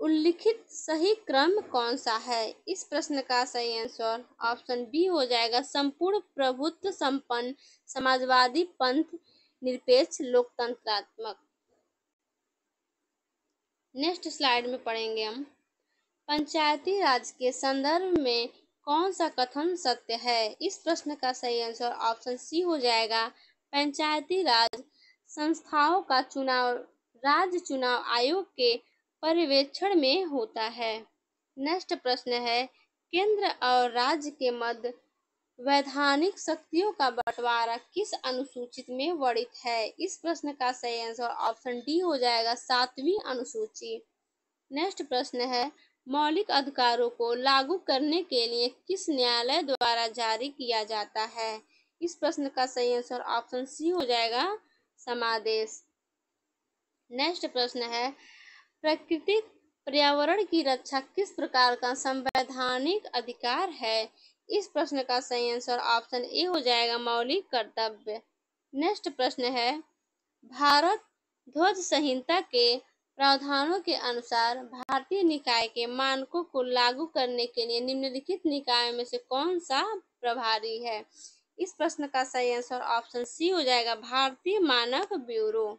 उल्लिखित सही क्रम कौन सा है? इस प्रश्न का सही आंसर ऑप्शन बी हो जाएगा, संपूर्ण प्रभुत्व संपन्न समाजवादी पंथ निरपेक्ष लोकतंत्रात्मक। नेक्स्ट स्लाइड में पढ़ेंगे हम, पंचायती राज के संदर्भ में कौन सा कथन सत्य है? इस प्रश्न का सही आंसर ऑप्शन सी हो जाएगा, पंचायती राज संस्थाओं का चुनाव राज्य चुनाव आयोग के पर्यवेक्षण में होता है। नेक्स्ट प्रश्न है, केंद्र और राज्य के मध्य वैधानिक शक्तियों का बंटवारा किस अनुसूचित में वर्णित है? इस प्रश्न का सही आंसर ऑप्शन डी हो जाएगा, 7वीं अनुसूची। नेक्स्ट प्रश्न है, मौलिक अधिकारों को लागू करने के लिए किस न्यायालय द्वारा जारी किया जाता है? इस प्रश्न का सही आंसर ऑप्शन सी हो जाएगा, समादेश। नेक्स्ट प्रश्न है, प्राकृतिक पर्यावरण की रक्षा किस प्रकार का संवैधानिक अधिकार है? इस प्रश्न का सही आंसर ऑप्शन ए हो जाएगा, मौलिक कर्तव्य। नेक्स्ट प्रश्न है, भारत ध्वज संहिता के प्रावधानों के अनुसार भारतीय निकाय के मानकों को लागू करने के लिए निम्नलिखित निकायों में से कौन सा प्रभारी है? इस प्रश्न का सही आंसर ऑप्शन सी हो जाएगा, भारतीय मानक ब्यूरो।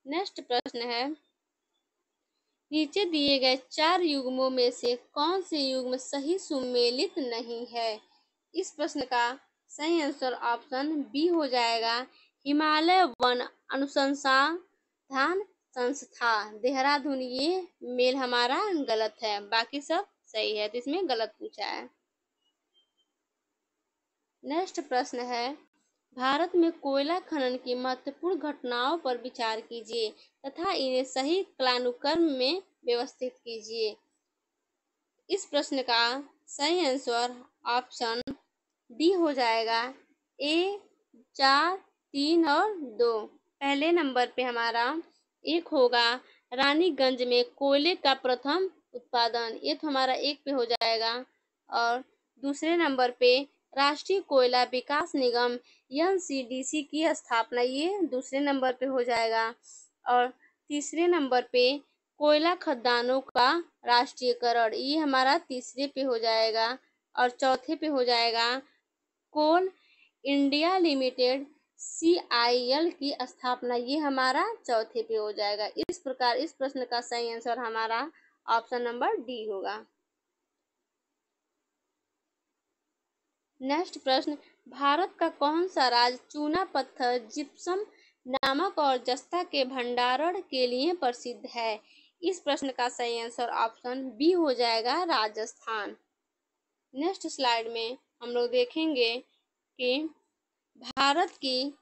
नेक्स्ट प्रश्न है, नीचे दिए गए 4 युग्मों में से कौन से युग्म सही सुमेलित नहीं है? इस प्रश्न का सही आंसर ऑप्शन बी हो जाएगा, हिमालय वन अनुसंधान संस्था देहरादून। ये मेल हमारा गलत है, बाकी सब सही है, तो इसमें गलत पूछा है। नेक्स्ट प्रश्न है, भारत में कोयला खनन की महत्वपूर्ण घटनाओं पर विचार कीजिए तथा इन्हें सही कालानुक्रम में व्यवस्थित कीजिए। इस प्रश्न का सही आंसर ऑप्शन डी हो जाएगा, ए 4, 3 और 2। पहले नंबर पे हमारा एक होगा, रानीगंज में कोयले का प्रथम उत्पादन, ये तो हमारा एक पे हो जाएगा। और दूसरे नंबर पे राष्ट्रीय कोयला विकास निगम NCDC की स्थापना, ये दूसरे नंबर पे हो जाएगा। और तीसरे नंबर पे कोयला खदानों का राष्ट्रीयकरण, ये हमारा तीसरे पे हो जाएगा। और चौथे पे हो जाएगा कोल इंडिया लिमिटेड CIL की स्थापना, ये हमारा चौथे पे हो जाएगा। इस प्रकार इस प्रश्न का सही आंसर हमारा ऑप्शन नंबर डी होगा। नेक्स्ट प्रश्न, भारत का कौन सा राज्य चूना पत्थर जिप्सम नमक और जस्ता के भंडारण के लिए प्रसिद्ध है? इस प्रश्न का सही आंसर ऑप्शन बी हो जाएगा, राजस्थान। नेक्स्ट स्लाइड में हम लोग देखेंगे कि भारत की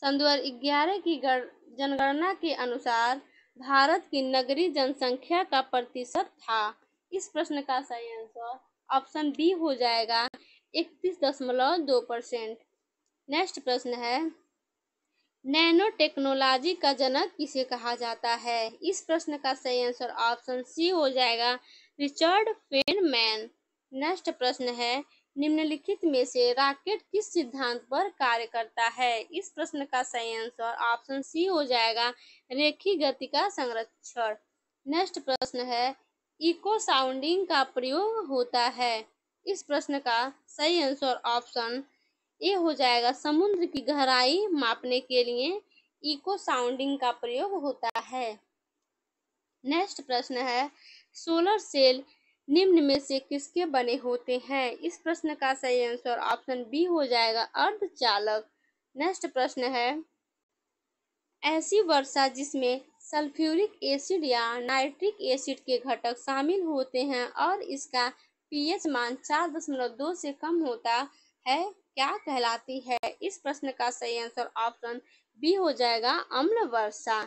सन 2011 की जनगणना के अनुसार भारत की नगरीय जनसंख्या का प्रतिशत था। इस प्रश्न का सही आंसर ऑप्शन बी हो जाएगा, 31.2%। नेक्स्ट प्रश्न है, नैनो टेक्नोलॉजी का जनक किसे कहा जाता है? इस प्रश्न का सही आंसर ऑप्शन सी हो जाएगा, रिचर्ड फेनमैन। नेक्स्ट प्रश्न है, निम्नलिखित में से रॉकेट किस सिद्धांत पर कार्य करता है? इस प्रश्न का सही आंसर ऑप्शन सी हो जाएगा, रेखीय गति का संरक्षण। नेक्स्ट प्रश्न है, इको साउंडिंग का प्रयोग होता है? इस प्रश्न का सही आंसर ऑप्शन ए हो जाएगा, समुद्र की गहराई मापने के लिए इको साउंडिंग का प्रयोग होता है। नेक्स्ट प्रश्न है, सोलर सेल निम्न में से किसके बने होते हैं? इस प्रश्न का सही आंसर ऑप्शन बी हो जाएगा, अर्धचालक। नेक्स्ट प्रश्न है, ऐसी वर्षा जिसमें सल्फ्यूरिक एसिड या नाइट्रिक एसिड के घटक शामिल होते हैं और इसका pH मान 4.2 से कम होता है, क्या कहलाती है? इस प्रश्न का सही आंसर ऑप्शन बी हो जाएगा, अम्ल वर्षा।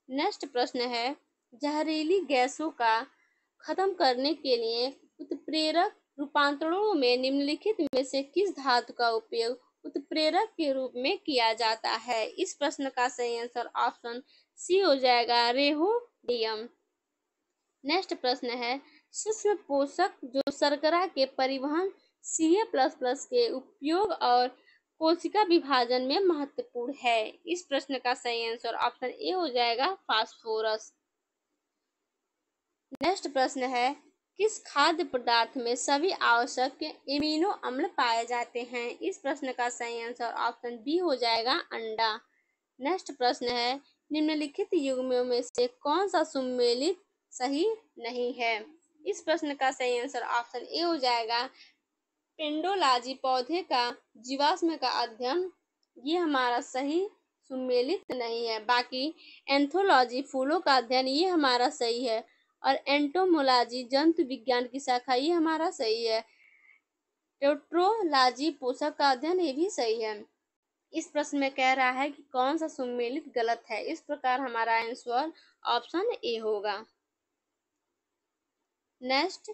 नेक्स्ट प्रश्न है, जहरीली गैसों का खत्म करने के लिए उत्प्रेरक रूपांतरणों में निम्नलिखित में से किस धातु का उपयोग उत्प्रेरक के रूप में किया जाता है? इस प्रश्न का सही आंसर ऑप्शन सी हो जाएगा, रेहोडियम। नेक्स्ट प्रश्न है, सूक्ष्म पोषक जो शर्करा के परिवहन Ca++ के उपयोग और कोशिका विभाजन में महत्वपूर्ण है? इस प्रश्न का सही आंसर ऑप्शन ए हो जाएगा, फास्फोरस। नेक्स्ट प्रश्न है, किस खाद्य पदार्थ में सभी आवश्यक एमिनो अम्ल पाए जाते हैं? इस प्रश्न का सही आंसर ऑप्शन बी हो जाएगा, अंडा। नेक्स्ट प्रश्न है, निम्नलिखित युग्मों में से कौन सा सुमेलित सही नहीं है? इस प्रश्न का सही आंसर ऑप्शन ए हो जाएगा, पेंडोलॉजी पौधे का जीवाश्म का अध्ययन, ये हमारा सही सुमेलित नहीं है। बाकी एंथोलॉजी फूलों का अध्ययन, ये हमारा सही है। और एंटोमोलॉजी जंतु विज्ञान की शाखा, ये हमारा सही है। टेट्रोलॉजी पोषक का अध्ययन, ये भी सही है। इस प्रश्न में कह रहा है कि कौन सा सुमेलित गलत है। इस प्रकार हमारा आंसर ऑप्शन ए होगा। नेक्स्ट,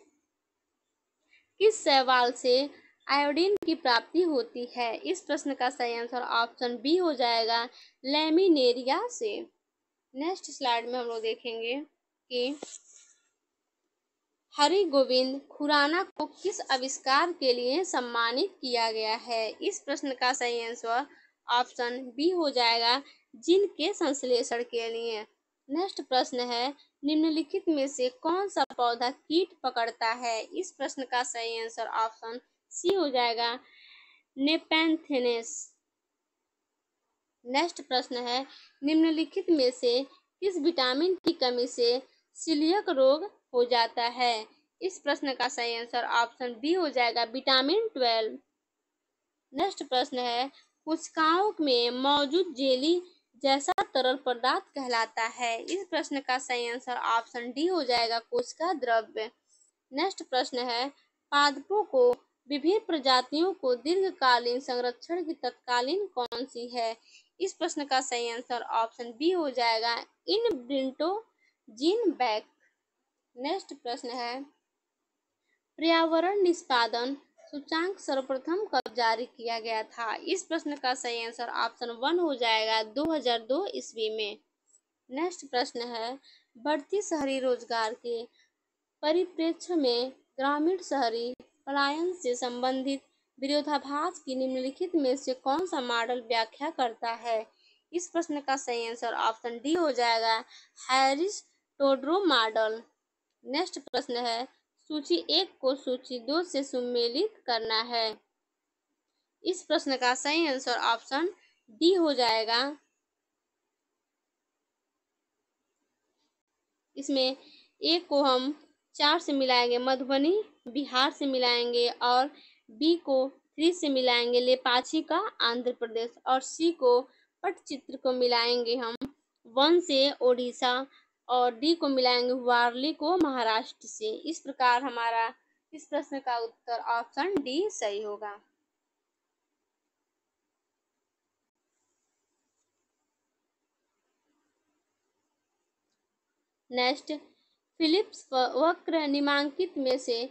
किस शैवाल से आयोडीन की प्राप्ति होती है? इस प्रश्न का सही आंसर ऑप्शन बी हो जाएगा, लैमिनेरिया से। नेक्स्ट स्लाइड में हम लोग देखेंगे कि हरि गोविंद खुराना को किस आविष्कार के लिए सम्मानित किया गया है? इस प्रश्न का सही आंसर ऑप्शन बी हो जाएगा, जीन के संश्लेषण के लिए। नेक्स्ट प्रश्न है, निम्नलिखित में से कौन सा पौधा कीट पकड़ता है? इस प्रश्न का सही आंसर ऑप्शन सी हो जाएगा, नेपेंथेनेस। नेक्स्ट प्रश्न है, निम्नलिखित में से किस विटामिन की कमी से सीलियक रोग हो जाता है? इस प्रश्न का सही आंसर ऑप्शन बी हो जाएगा, विटामिन 12। नेक्स्ट प्रश्न है, कोशिकाओं में मौजूद जेली जैसा तरल पदार्थ कहलाता है? इस प्रश्न का सही आंसर ऑप्शन डी हो जाएगा, कोशिका द्रव्य। नेक्स्ट प्रश्न है, पादपों को विभिन्न प्रजातियों को दीर्घकालीन संरक्षण की तत्कालीन कौन सी है? इस प्रश्न का सही आंसर ऑप्शन बी हो जाएगा, इन ब्रिंटो जीन बैक। नेक्स्ट प्रश्न है, पर्यावरण निष्पादन सूचांक सर्वप्रथम कब जारी किया गया था? इस प्रश्न का सही आंसर ऑप्शन 1 हो जाएगा, 2002 ईस्वी में। नेक्स्ट प्रश्न है, बढ़ती शहरी रोजगार के परिप्रेक्ष्य में ग्रामीण शहरी पलायन से संबंधित विरोधाभास की निम्नलिखित में से कौन सा मॉडल व्याख्या करता है? इस प्रश्न का सही आंसर ऑप्शन डी हो जाएगा, हैरिस टोड्रो मॉडल। नेक्स्ट प्रश्न है, सूची 1 को सूची 2 से सुमेलित करना है। इस प्रश्न का सही आंसर ऑप्शन डी हो जाएगा। इसमें ए को हम 4 से मिलाएंगे, मधुबनी बिहार से मिलाएंगे, और बी को 3 से मिलाएंगे, लेपाक्षी का आंध्र प्रदेश, और सी को पटचित्र को मिलाएंगे हम 1 से ओडिशा, और डी को मिलाएंगे वारली को महाराष्ट्र से। इस प्रकार हमारा इस प्रश्न का उत्तर ऑप्शन डी सही होगा। नेक्स्ट, फिलिप्स वक्र निम्नलिखित में से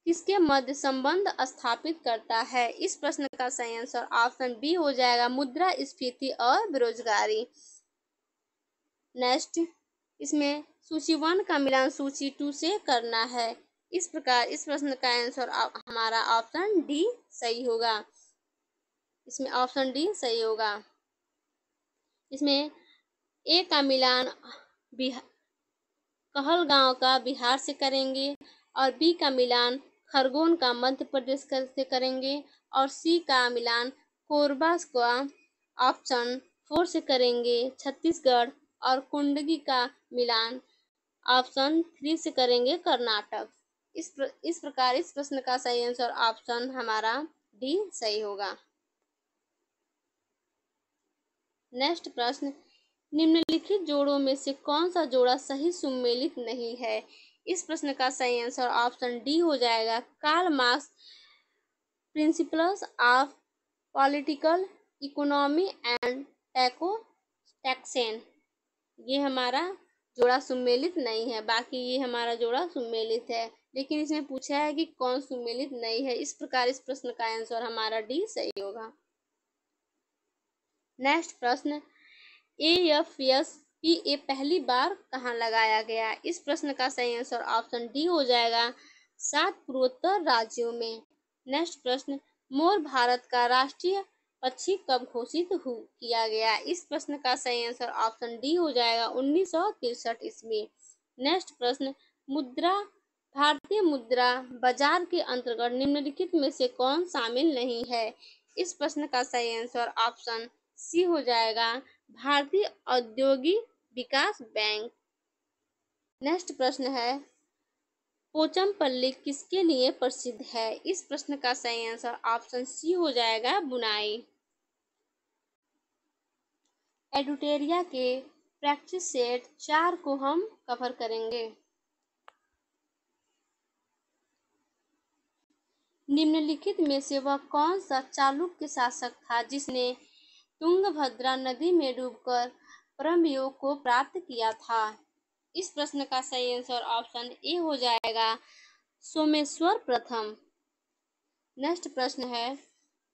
किसके मध्य संबंध स्थापित करता है? इस प्रश्न का सही आंसर ऑप्शन बी हो जाएगा, मुद्रास्फीति और बेरोजगारी। नेक्स्ट, इसमें सूची 1 का मिलान सूची 2 से करना है। इस प्रकार इस प्रश्न का आंसर हमारा ऑप्शन डी सही होगा। इसमें ऑप्शन डी सही होगा। इसमें ए का मिलान कहलगांव का बिहार से करेंगे, और बी का मिलान खरगोन का मध्य प्रदेश से करेंगे, और सी का मिलान कोरबा का ऑप्शन 4 से करेंगे छत्तीसगढ़, और कुंडगी का मिलान ऑप्शन 3 से करेंगे कर्नाटक। इस प्रकार इस प्रश्न का सही आंसर ऑप्शन हमारा डी सही होगा। नेक्स्ट प्रश्न, निम्नलिखित जोड़ों में से कौन सा जोड़ा सही सुमेलित नहीं है? इस प्रश्न का सही आंसर ऑप्शन डी हो जाएगा, Karl Marx principles of political economy and taxation. ये हमारा जोड़ा सुमेलित नहीं है। बाकी ये हमारा जोड़ा सुमेलित है, लेकिन इसमें पूछा है कि कौन सुमेलित नहीं है। इस प्रकार इस प्रश्न का आंसर हमारा डी सही होगा। नेक्स्ट प्रश्न, AFSPA पहली बार कहाँ लगाया गया? इस प्रश्न का सही आंसर ऑप्शन डी हो जाएगा, 7 पूर्वोत्तर राज्यों में। नेक्स्ट प्रश्न, मोर भारत का राष्ट्रीय पक्षी कब घोषित किया गया? इस प्रश्न का सही आंसर ऑप्शन डी हो जाएगा, 1963 ईस्वी। नेक्स्ट प्रश्न, मुद्रा भारतीय मुद्रा बाजार के अंतर्गत निम्नलिखित में से कौन शामिल नहीं है? इस प्रश्न का सही आंसर ऑप्शन सी हो जाएगा, भारतीय औद्योगिक विकास बैंक। नेक्स्ट प्रश्न है, पोचमपल्ली किसके लिए प्रसिद्ध है? इस प्रश्न का सही आंसर ऑप्शन सी हो जाएगा, बुनाई। एडुटेरिया के प्रैक्टिस सेट 4 को हम कवर करेंगे। निम्नलिखित में से वह कौन सा चालुक्य शासक था जिसने तुंगभद्रा नदी में डूबकर परम योग को प्राप्त किया था? इस प्रश्न का सही आंसर ऑप्शन ए हो जाएगा, सोमेश्वर प्रथम। नेक्स्ट प्रश्न है,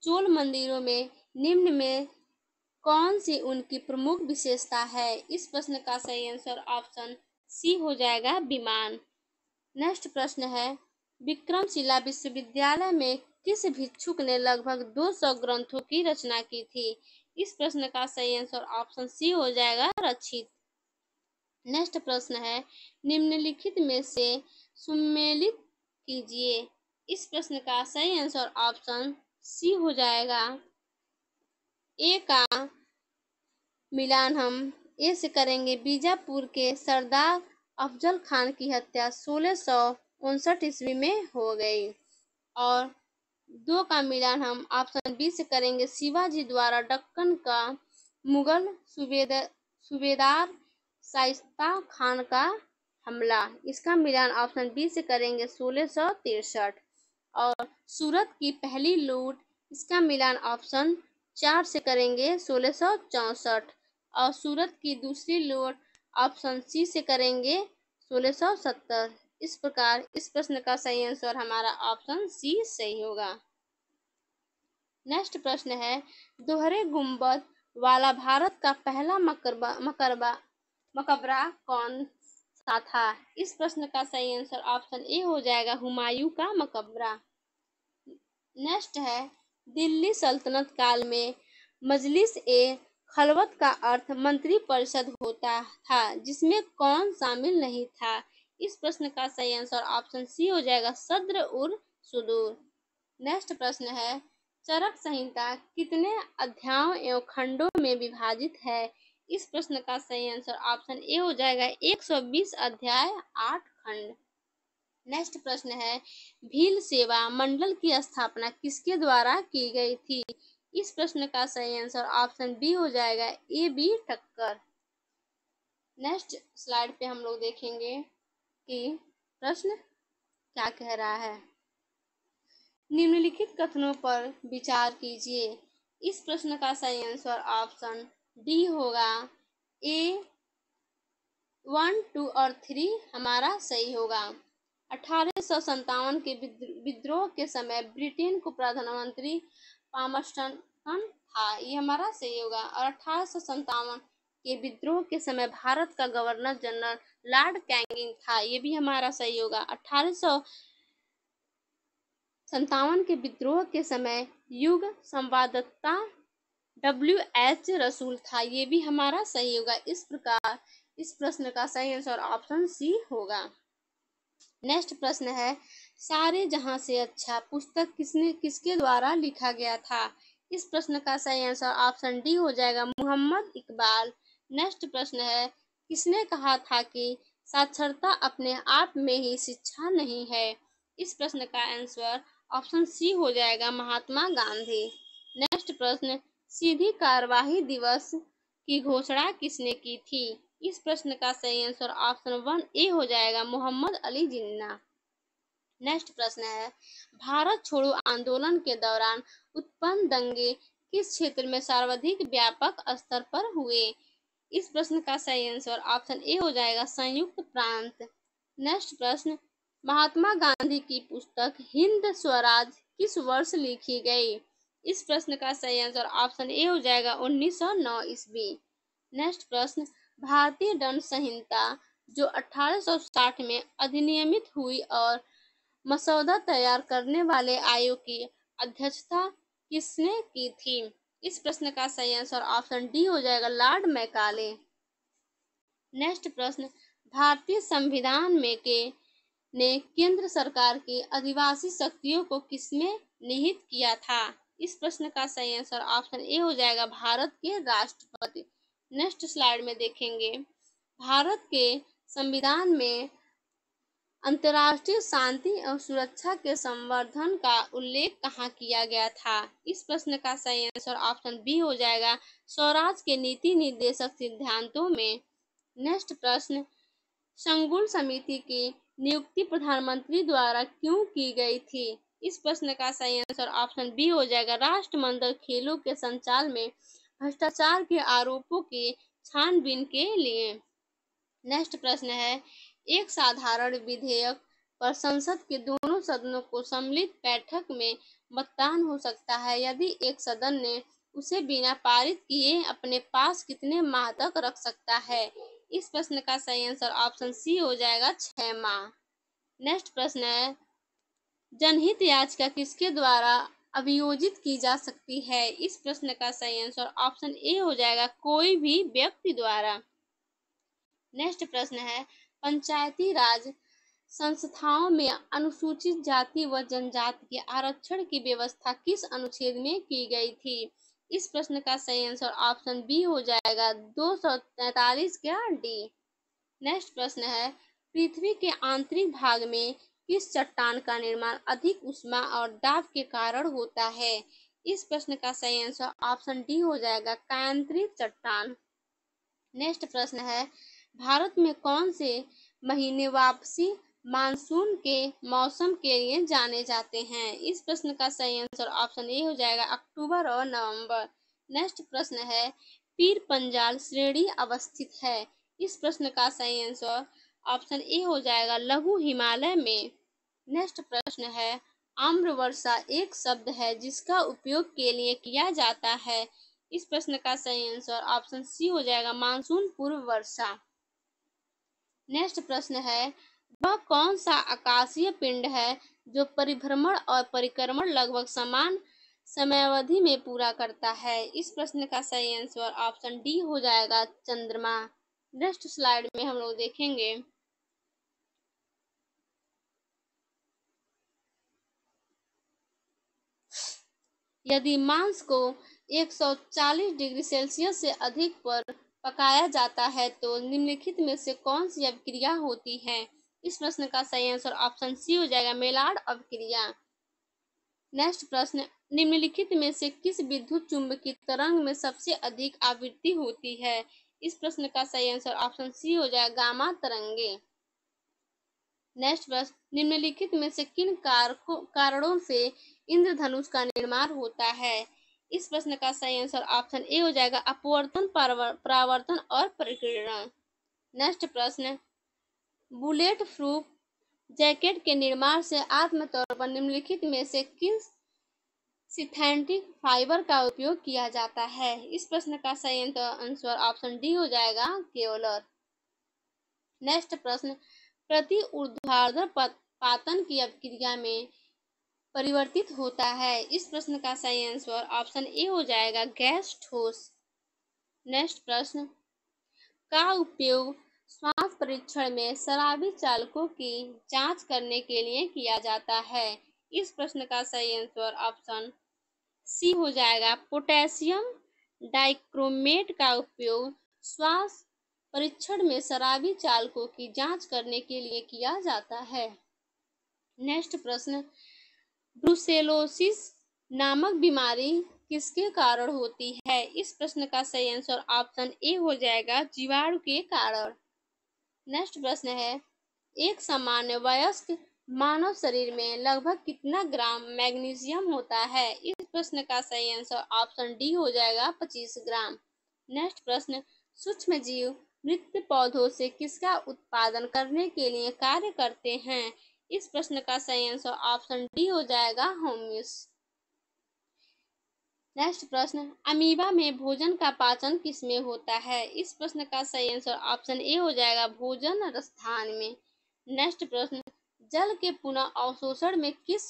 चोल मंदिरों में निम्न में कौन सी उनकी प्रमुख विशेषता है? इस प्रश्न का सही आंसर ऑप्शन सी हो जाएगा, विमान। नेक्स्ट प्रश्न है, विक्रमशिला विश्वविद्यालय में किस भिक्षुक ने लगभग 200 ग्रंथों की रचना की थी? इस प्रश्न का सही आंसर ऑप्शन सी हो जाएगा, रचित। नेक्स्ट प्रश्न है, निम्नलिखित में से सुमेलित कीजिए। इस प्रश्न का सही आंसर ऑप्शन सी हो जाएगा, ए का मिलान हम ए से करेंगे। बीजापुर के सरदार अफजल खान की हत्या 1659 ईस्वी में हो गई। और 2 का मिलान हम ऑप्शन बी से करेंगे। शिवाजी द्वारा दक्कन का मुगल सूबेदार शाइस्ता खान का हमला, इसका मिलान ऑप्शन बी से करेंगे 1663। और सूरत की पहली लूट, इसका मिलान ऑप्शन 4 से करेंगे 1664। और सूरत की दूसरी लूट ऑप्शन सी से करेंगे 1670। इस प्रकार इस प्रश्न का सही आंसर हमारा ऑप्शन सी सही होगा। नेक्स्ट प्रश्न है, दोहरे गुंबद वाला भारत का पहला मकबरा कौन सा था? इस प्रश्न का सही आंसर ऑप्शन ए हो जाएगा, हुमायूं का मकबरा। नेक्स्ट है, दिल्ली सल्तनत काल में मजलिस ए खलवत का अर्थ मंत्री परिषद होता था, जिसमें कौन शामिल नहीं था? इस प्रश्न का सही आंसर ऑप्शन सी हो जाएगा, सद्र उर सुदूर। नेक्स्ट प्रश्न है, चरक संहिता कितने अध्यायों एवं खंडों में विभाजित है? इस प्रश्न का सही आंसर ऑप्शन ए हो जाएगा, 120 अध्याय 8 खंड। नेक्स्ट प्रश्न है, भील सेवा मंडल की स्थापना किसके द्वारा की गई थी? इस प्रश्न का सही आंसर ऑप्शन बी हो जाएगा, A B Thakkar. Next slide पे हम लोग देखेंगे कि प्रश्न क्या कह रहा है। निम्नलिखित कथनों पर विचार कीजिए। इस प्रश्न का सही आंसर ऑप्शन डी होगा, ए 1, 2 और 3 हमारा सही होगा। 1857 के विद्रोह के समय ब्रिटेन को प्रधानमंत्री पामस्टन था, ये हमारा सही होगा। और 1857 के विद्रोह के समय भारत का गवर्नर जनरल लॉर्ड कैनिंग था, ये भी हमारा सही होगा। 1857 के विद्रोह के समय युग संवाददाता WH रसूल था, ये भी हमारा सही होगा। इस प्रकार इस प्रश्न का सही आंसर ऑप्शन सी होगा। नेक्स्ट प्रश्न है, सारे जहां से अच्छा पुस्तक किसके द्वारा लिखा गया था? इस प्रश्न का सही आंसर ऑप्शन डी हो जाएगा, मोहम्मद इकबाल। नेक्स्ट प्रश्न है, किसने कहा था कि साक्षरता अपने आप में ही शिक्षा नहीं है? इस प्रश्न का आंसर ऑप्शन सी हो जाएगा, महात्मा गांधी। नेक्स्ट प्रश्न, सीधी कार्यवाही दिवस की घोषणा किसने की थी? इस प्रश्न का सही आंसर ऑप्शन 1 ए हो जाएगा, मोहम्मद अली जिन्ना। नेक्स्ट प्रश्न है, भारत छोड़ो आंदोलन के दौरान उत्पन्न दंगे किस क्षेत्र में सर्वाधिक व्यापक स्तर पर हुए? इस प्रश्न का सही आंसर ऑप्शन ए हो जाएगा, संयुक्त प्रांत। नेक्स्ट प्रश्न, महात्मा गांधी की पुस्तक हिंद स्वराज किस वर्ष लिखी गई? इस प्रश्न का सही आंसर ऑप्शन ए हो जाएगा, 1909 ईस्वी। नेक्स्ट प्रश्न, भारतीय दंड संहिता जो 1860 में अधिनियमित हुई और मसौदा तैयार करने वाले आयोग की अध्यक्षता किसने की थी? इस प्रश्न का सही आंसर ऑप्शन डी हो जाएगा, लॉर्ड मैकाले। नेक्स्ट प्रश्न, भारतीय संविधान में के ने केंद्र सरकार की आदिवासी शक्तियों को किसमें निहित किया था? इस प्रश्न का सही आंसर ऑप्शन ए हो जाएगा, भारत के राष्ट्रपति। नेक्स्ट स्लाइड में देखेंगे, भारत के संविधान में अंतर्राष्ट्रीय शांति और सुरक्षा के संवर्धन का उल्लेख कहाँ किया गया था? इस प्रश्न का सही आंसर ऑप्शन बी हो जाएगा, स्वराज के नीति निर्देशक सिद्धांतों में। नेक्स्ट प्रश्न, संगुल समिति की नियुक्ति प्रधानमंत्री द्वारा क्यों की गई थी? इस प्रश्न का सही आंसर ऑप्शन बी हो जाएगा, राष्ट्रमंडल खेलों के संचालन में भ्रष्टाचार के आरोपों की छानबीन के लिए। नेक्स्ट प्रश्न है, एक साधारण विधेयक पर संसद के दोनों सदनों को सम्मिलित बैठक में मतदान हो सकता है यदि एक सदन ने उसे बिना पारित किए अपने पास कितने माह तक रख सकता है? इस प्रश्न का सही आंसर ऑप्शन सी हो जाएगा, 6 माह। नेक्स्ट प्रश्न है, जनहित याचिका किसके द्वारा अभियोजित की जा सकती है? इस प्रश्न का सही आंसर ऑप्शन ए हो जाएगा, कोई भी व्यक्ति द्वारा। नेक्स्ट प्रश्न है, पंचायती राज संस्थाओं में अनुसूचित जाति व जनजाति के आरक्षण की व्यवस्था किस अनुच्छेद में की गई थी? इस प्रश्न का सही आंसर ऑप्शन बी हो जाएगा, 243 का डी। नेक्स्ट प्रश्न है, पृथ्वी के आंतरिक भाग में किस चट्टान का निर्माण अधिक ऊष्मा और दाब के कारण होता है? इस प्रश्न का सही आंसर ऑप्शन डी हो जाएगा, कायांतरित चट्टान। नेक्स्ट प्रश्न है, भारत में कौन से महीने वापसी मानसून के मौसम के लिए जाने जाते हैं? इस प्रश्न का सही आंसर ऑप्शन ए हो जाएगा, अक्टूबर और नवंबर। नेक्स्ट प्रश्न है, पीर पंजाल श्रेणी अवस्थित है? इस प्रश्न का सही आंसर ऑप्शन ए हो जाएगा, लघु हिमालय में। नेक्स्ट प्रश्न है, आम्र वर्षा एक शब्द है जिसका उपयोग के लिए किया जाता है? इस प्रश्न का सही आंसर ऑप्शन सी हो जाएगा, मानसून पूर्व वर्षा। नेक्स्ट प्रश्न है, वह कौन सा आकाशीय पिंड है जो परिभ्रमण और परिक्रमण लगभग समान समयावधि में पूरा करता है? इस प्रश्न का सही आंसर ऑप्शन डी हो जाएगा, चंद्रमा। नेक्स्ट स्लाइड में हम लोग देखेंगे, यदि मांस को 140 डिग्री सेल्सियस से अधिक पर पकाया जाता है तो निम्नलिखित में से कौन सी अभिक्रिया होती है? इस प्रश्न का सही आंसर ऑप्शन सी हो जाएगा, मेलार्ड अभिक्रिया। नेक्स्ट प्रश्न, निम्नलिखित में से किस विद्युत चुंबकीय तरंग में सबसे अधिक आवृत्ति होती है? इस प्रश्न का सही आंसर ऑप्शन सी हो जाएगा, गामा तरंगे। नेक्स्ट प्रश्न, निम्नलिखित में से किन कारणों से इंद्रधनुष का निर्माण होता है? इस प्रश्न का सही आंसर ऑप्शन ए हो जाएगा, अपवर्तन, परावर्तन और परिकीर्ण। नेक्स्ट प्रश्न, बुलेट प्रूफ जैकेट के निर्माण से आमतौर पर निम्नलिखित में से किस सिंथेटिक फाइबर का उपयोग किया जाता है? इस प्रश्न का सही आंसर ऑप्शन डी हो जाएगा, केवलर। नेक्स्ट प्रश्न, प्रति ऊर्ध्वाधर पातन की अभिक्रिया में परिवर्तित होता है? इस प्रश्न का सही आंसर ऑप्शन ए हो जाएगा, गैस ठोस। नेक्स्ट प्रश्न, का उपयोग स्वास्थ्य परीक्षण में शराबी चालकों की जांच करने के लिए किया जाता है? इस प्रश्न का सही आंसर ऑप्शन सी हो जाएगा, पोटेशियम डाइक्रोमेट का उपयोग स्वास्थ्य परीक्षण में शराबी चालकों की जांच करने के लिए किया जाता है। नेक्स्ट प्रश्न, ब्रुसेलोसिस नामक बीमारी किसके कारण होती है? इस प्रश्न का सही आंसर ऑप्शन ए हो जाएगा, जीवाणु के कारण। नेक्स्ट प्रश्न है, एक सामान्य वयस्क मानव शरीर में लगभग कितना ग्राम मैग्नीशियम होता है? इस प्रश्न का सही आंसर ऑप्शन डी हो जाएगा, 25 ग्राम। नेक्स्ट प्रश्न, सूक्ष्म जीव मृत पौधों से किसका उत्पादन करने के लिए कार्य करते हैं? इस प्रश्न का सही आंसर ऑप्शन डी हो जाएगा, होम्युस। नेक्स्ट प्रश्न, अमीबा में भोजन का पाचन किसमें होता है? इस प्रश्न का सही आंसर ऑप्शन ए हो जाएगा, भोजन रसस्थान में। नेक्स्ट प्रश्न, जल के पुनः अवशोषण में किस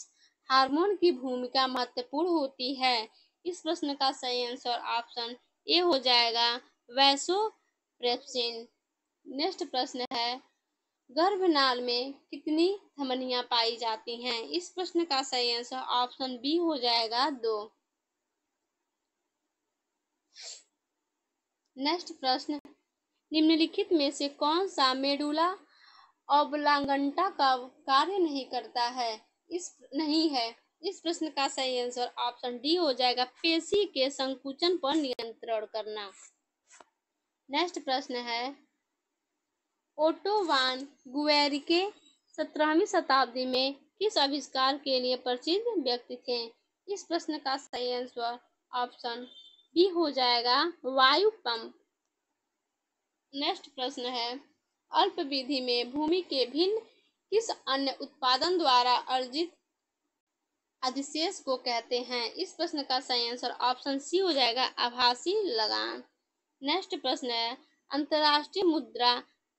हार्मोन की भूमिका महत्वपूर्ण होती है? इस प्रश्न का सही आंसर ऑप्शन ए हो जाएगा, वैसोप्रेसिन। नेक्स्ट प्रश्न है, गर्भनाल में कितनी धमनियां पाई जाती हैं? इस प्रश्न का सही आंसर ऑप्शन बी हो जाएगा 2। नेक्स्ट प्रश्न, निम्नलिखित में से कौन सा मेडुला ऑब्लांगटा का कार्य नहीं करता है? इस प्रश्न का सही आंसर ऑप्शन डी हो जाएगा, पेशी के संकुचन पर नियंत्रण करना। नेक्स्ट प्रश्न है, ओटो वान गुएरिके 17वीं शताब्दी में किस आविष्कार के लिए प्रसिद्ध व्यक्ति थे? इस प्रश्न का सही आंसर ऑप्शन बी हो जाएगा, वायु पंप। नेक्स्ट प्रश्न है, अल्पविधि में भूमि के भिन्न किस अन्य उत्पादन द्वारा अर्जित अधिशेष को कहते हैं? इस प्रश्न का सही आंसर ऑप्शन सी हो जाएगा, आभासी लगान। नेक्स्ट प्रश्न है, अंतर्राष्ट्रीय मुद्रा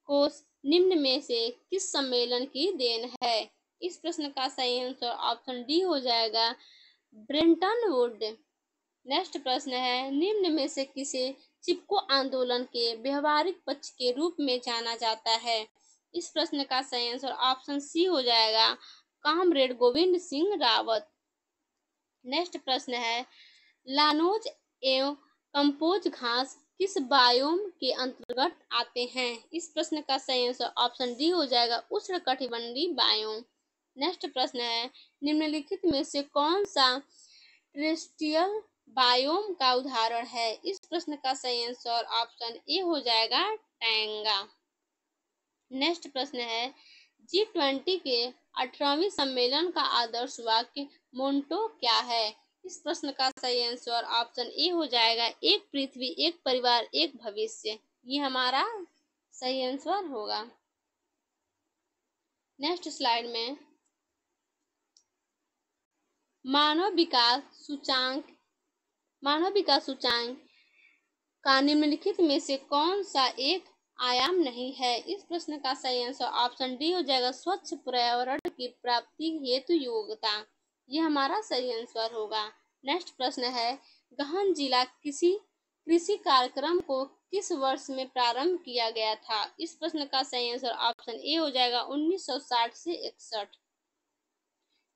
कोष निम्न में से किस सम्मेलन की देन है? इस प्रश्न का सही आंसर ऑप्शन डी हो जाएगा, ब्रेटन वुड। नेक्स्ट प्रश्न है, निम्न में से किसे चिपको आंदोलन के व्यवहारिक पक्ष के रूप में जाना जाता है? इस प्रश्न का सही आंसर ऑप्शन सी हो जाएगा, कामरेड गोविंद सिंह रावत। नेक्स्ट प्रश्न है, लानोज एवं कंपोज घास किस बायोम के अंतर्गत आते हैं? इस प्रश्न का सही आंसर ऑप्शन डी हो जाएगा, उष्णकटिबंधीय बायोम। नेक्स्ट प्रश्न है, निम्नलिखित में से कौन सा टेरेस्ट्रियल बायोम का उदाहरण है? इस प्रश्न का सही आंसर ऑप्शन ए हो जाएगा, टैंगा। नेक्स्ट प्रश्न है, G20 के 18वें सम्मेलन का आदर्श वाक्य मोंटो क्या है? इस प्रश्न का सही आंसर ऑप्शन ए हो जाएगा, एक पृथ्वी, एक परिवार, एक भविष्य। ये हमारा सही आंसर होगा। नेक्स्ट स्लाइड में, मानव विकास सूचांक का निम्नलिखित में से कौन सा एक आयाम नहीं है? इस प्रश्न का सही आंसर ऑप्शन डी हो जाएगा, स्वच्छ पर्यावरण की प्राप्ति हेतु योग्यता। यह हमारा सही आंसर होगा। नेक्स्ट प्रश्न है, गहन जिला कृषि कार्यक्रम को किस वर्ष में प्रारंभ किया गया था? इस प्रश्न का सही आंसर ऑप्शन ए हो जाएगा, 1960 से 61।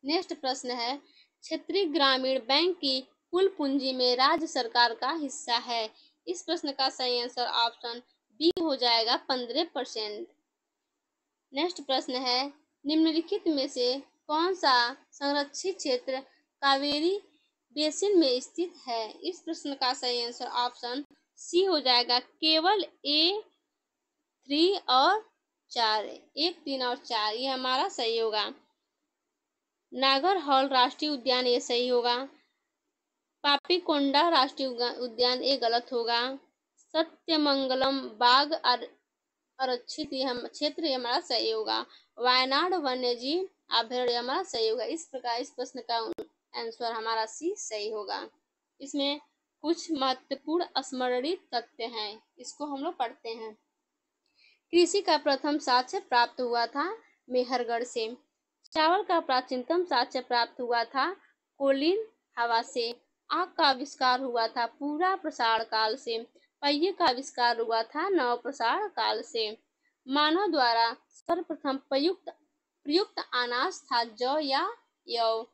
नेक्स्ट प्रश्न है, क्षेत्रीय ग्रामीण बैंक की कुल पूंजी में राज्य सरकार का हिस्सा है? इस प्रश्न का सही आंसर ऑप्शन बी हो जाएगा, 15%। नेक्स्ट प्रश्न है, निम्नलिखित में से कौन सा संरक्षित क्षेत्र कावेरी बेसिन में स्थित है? इस प्रश्न का सही आंसर ऑप्शन सी हो जाएगा, केवल 1, 3 और 4। ये हमारा सही होगा। नागरहौल राष्ट्रीय उद्यान ये सही होगा। पापीकोंडा राष्ट्रीय उद्यान ये गलत होगा। सत्यमंगलम बाघ आरक्षित क्षेत्र ये हमारा सही होगा। वायनाड वन्यजीव अभयारण्य हमारा सही होगा। इस प्रकार इस प्रश्न का आंसर हमारा सी सही होगा। इसमें कुछ महत्वपूर्ण स्मरणीय तथ्य हैं, इसको हम लोग पढ़ते हैं। कृषि का प्रथम साक्ष्य प्राप्त हुआ था मेहरगढ़ से। चावल का प्राचीनतम साक्ष्य प्राप्त हुआ था कोलिन हवा से। आग का आविष्कार हुआ था पूरा प्रसार काल से। पहिए का आविष्कार हुआ था नव प्रसार काल से। मानव द्वारा सर्वप्रथम प्रयुक्त अनाज था जौ या यव।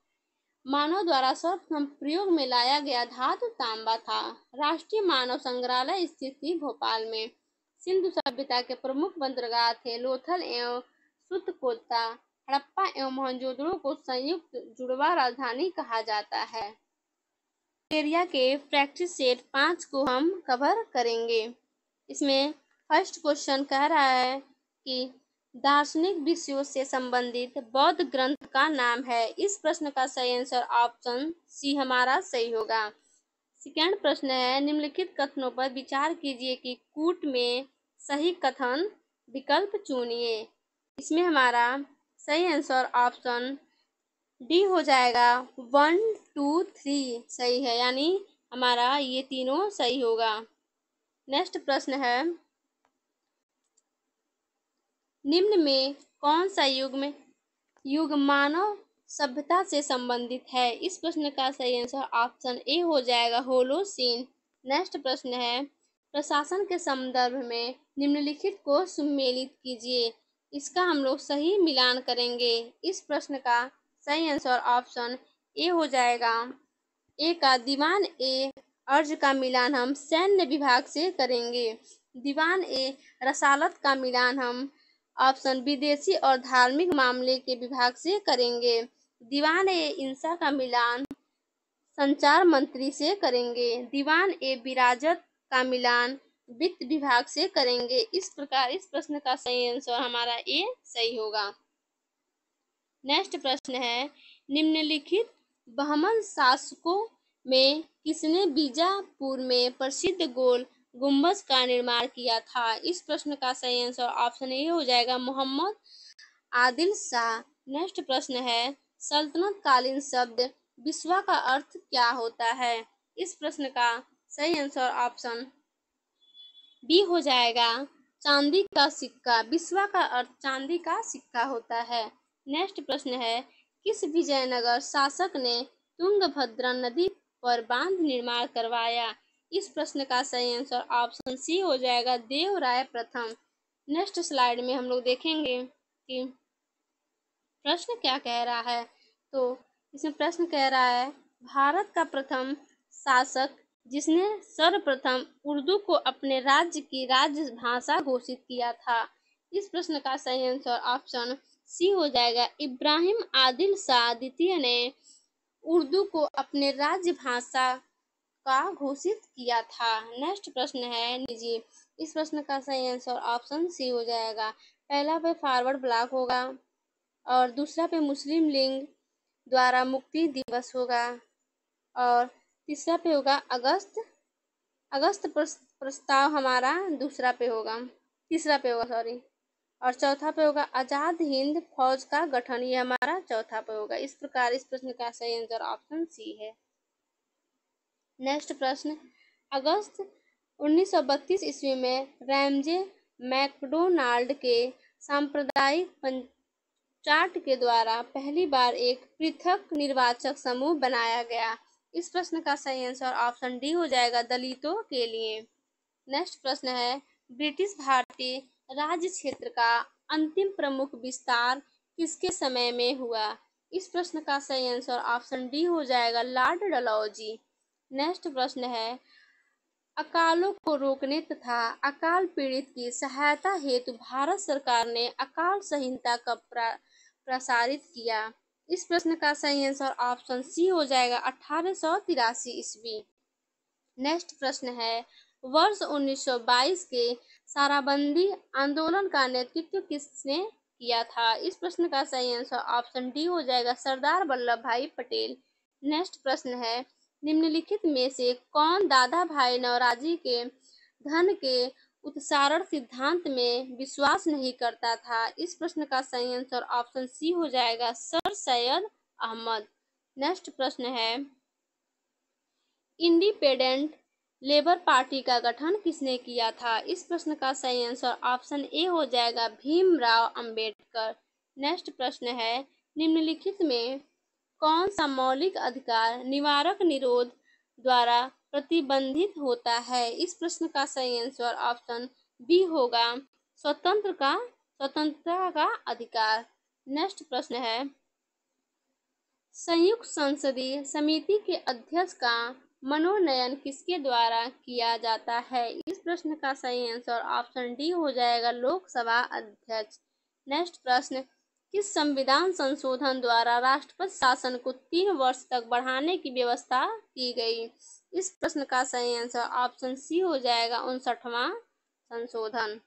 मानव द्वारा सर्वप्रथम प्रयोग में लाया गया धातु तांबा था। राष्ट्रीय मानव संग्रहालय स्थित थी भोपाल में। सिंधु सभ्यता के प्रमुख बंदरगाह थे लोथल एवं सुतकोता। हड़प्पा एवं मोहनजोदड़ो को संयुक्त जुड़वा राजधानी कहा जाता है। एरिया के प्रैक्टिस सेट 5 को हम कवर करेंगे। इसमें फर्स्ट क्वेश्चन कह रहा है कि दार्शनिक विषयों से संबंधित बौद्ध ग्रंथ का नाम है। इस प्रश्न का सही आंसर ऑप्शन सी हमारा सही होगा। सेकेंड प्रश्न है, निम्नलिखित कथनों पर विचार कीजिए कि कूट में सही कथन विकल्प चुनिए। इसमें हमारा सही आंसर ऑप्शन डी हो जाएगा, 1, 2, 3 सही है, यानी हमारा ये तीनों सही होगा। नेक्स्ट प्रश्न है, निम्न में कौन सा युग मानव सभ्यता से संबंधित है? इस प्रश्न का सही आंसर ऑप्शन ए हो जाएगा, होलोसीन। नेक्स्ट प्रश्न है, प्रशासन के संदर्भ में निम्नलिखित को सम्मिलित कीजिए। इसका हम लोग सही मिलान करेंगे। इस प्रश्न का सही आंसर ऑप्शन ए हो जाएगा। ए का दीवान ए अर्ज का मिलान हम सैन्य विभाग से करेंगे। दीवान ए रसालत का मिलान हम ऑप्शन विदेशी और धार्मिक मामले के विभाग से करेंगे। दीवान ए इंसा का मिलान संचार मंत्री से करेंगे। दीवान ए विराजत का मिलान वित्त विभाग से करेंगे। इस प्रकार इस प्रश्न का सही आंसर हमारा ए सही होगा। नेक्स्ट प्रश्न है, निम्नलिखित बहमन शासकों में किसने बीजापुर में प्रसिद्ध गोल गुंबज का निर्माण किया था? इस प्रश्न का सही आंसर ऑप्शन ए हो जाएगा, मोहम्मद आदिल शाह। नेक्स्ट प्रश्न है, सल्तनत कालीन शब्द बिस्वा का अर्थ क्या होता है? इस प्रश्न का सही आंसर ऑप्शन बी हो जाएगा, चांदी का सिक्का। बिस्वा का अर्थ चांदी का सिक्का होता है। नेक्स्ट प्रश्न है, किस विजयनगर शासक ने तुंगभद्रा नदी पर बांध निर्माण करवाया? इस प्रश्न का सही आंसर ऑप्शन सी हो जाएगा, देवराय प्रथम। नेक्स्ट स्लाइड में हम लोग देखेंगे कि प्रश्न क्या कह रहा है। तो इसमें प्रश्न कह रहा है, भारत का प्रथम शासक जिसने सर्वप्रथम उर्दू को अपने राज्य की राजभाषा घोषित किया था? इस प्रश्न का सही आंसर ऑप्शन सी हो जाएगा, इब्राहिम आदिल शाह द्वितीय ने उर्दू को अपने राजभाषा का घोषित किया था। नेक्स्ट प्रश्न है निजी। इस प्रश्न का सही आंसर ऑप्शन सी हो जाएगा। पहला पे फॉरवर्ड ब्लॉक होगा और दूसरा पे मुस्लिम लीग द्वारा मुक्ति दिवस होगा और तीसरा पे होगा अगस्त प्रस्ताव हमारा दूसरा पे होगा, तीसरा पे होगा सॉरी, और चौथा पे होगा आजाद हिंद फौज का गठन, ये हमारा चौथा पे होगा। इस प्रकार इस प्रश्न का सही आंसर ऑप्शन सी है। नेक्स्ट प्रश्न, अगस्त 1932 ईस्वी में रैमजे मैकडोनाल्ड के सांप्रदायिक पंचाट के द्वारा पहली बार एक पृथक निर्वाचक समूह बनाया गया। इस प्रश्न का सही आंसर ऑप्शन डी हो जाएगा, दलितों के लिए। नेक्स्ट प्रश्न है, ब्रिटिश भारतीय राज्य क्षेत्र का अंतिम प्रमुख विस्तार किसके समय में हुआ? इस प्रश्न का सही आंसर ऑप्शन डी हो जाएगा, लॉर्ड डलहौजी। नेक्स्ट प्रश्न है, अकालों को रोकने तथा अकाल पीड़ित की सहायता हेतु भारत सरकार ने अकाल संहिता कब प्रसारित किया? इस प्रश्न का सही आंसर ऑप्शन सी हो जाएगा, 1883 ईस्वी। नेक्स्ट प्रश्न है, वर्ष 1922 के साराबंदी आंदोलन का नेतृत्व किसने किया था? इस प्रश्न का सही आंसर ऑप्शन डी हो जाएगा, सरदार वल्लभ भाई पटेल। नेक्स्ट प्रश्न है, निम्नलिखित में से कौन दादा भाई नौरोजी के धन के उत्सारण सिद्धांत में विश्वास नहीं करता था? इस प्रश्न का सही आंसर ऑप्शन सी हो जाएगा, सर सैयद अहमद। नेक्स्ट प्रश्न है, इंडिपेंडेंट लेबर पार्टी का गठन किसने किया था? इस प्रश्न का सही आंसर ऑप्शन ए हो जाएगा, भीमराव अंबेडकर। नेक्स्ट प्रश्न है, निम्नलिखित में कौन सा मौलिक अधिकार निवारक निरोध द्वारा प्रतिबंधित होता है? इस प्रश्न का सही आंसर ऑप्शन बी होगा, स्वतंत्रता का अधिकार। नेक्स्ट प्रश्न है, संयुक्त संसदीय समिति के अध्यक्ष का मनोनयन किसके द्वारा किया जाता है? इस प्रश्न का सही आंसर ऑप्शन डी हो जाएगा, लोकसभा अध्यक्ष। नेक्स्ट प्रश्न, किस संविधान संशोधन द्वारा राष्ट्रपति शासन को 3 वर्ष तक बढ़ाने की व्यवस्था की गई? इस प्रश्न का सही आंसर ऑप्शन सी हो जाएगा, 59वां संशोधन।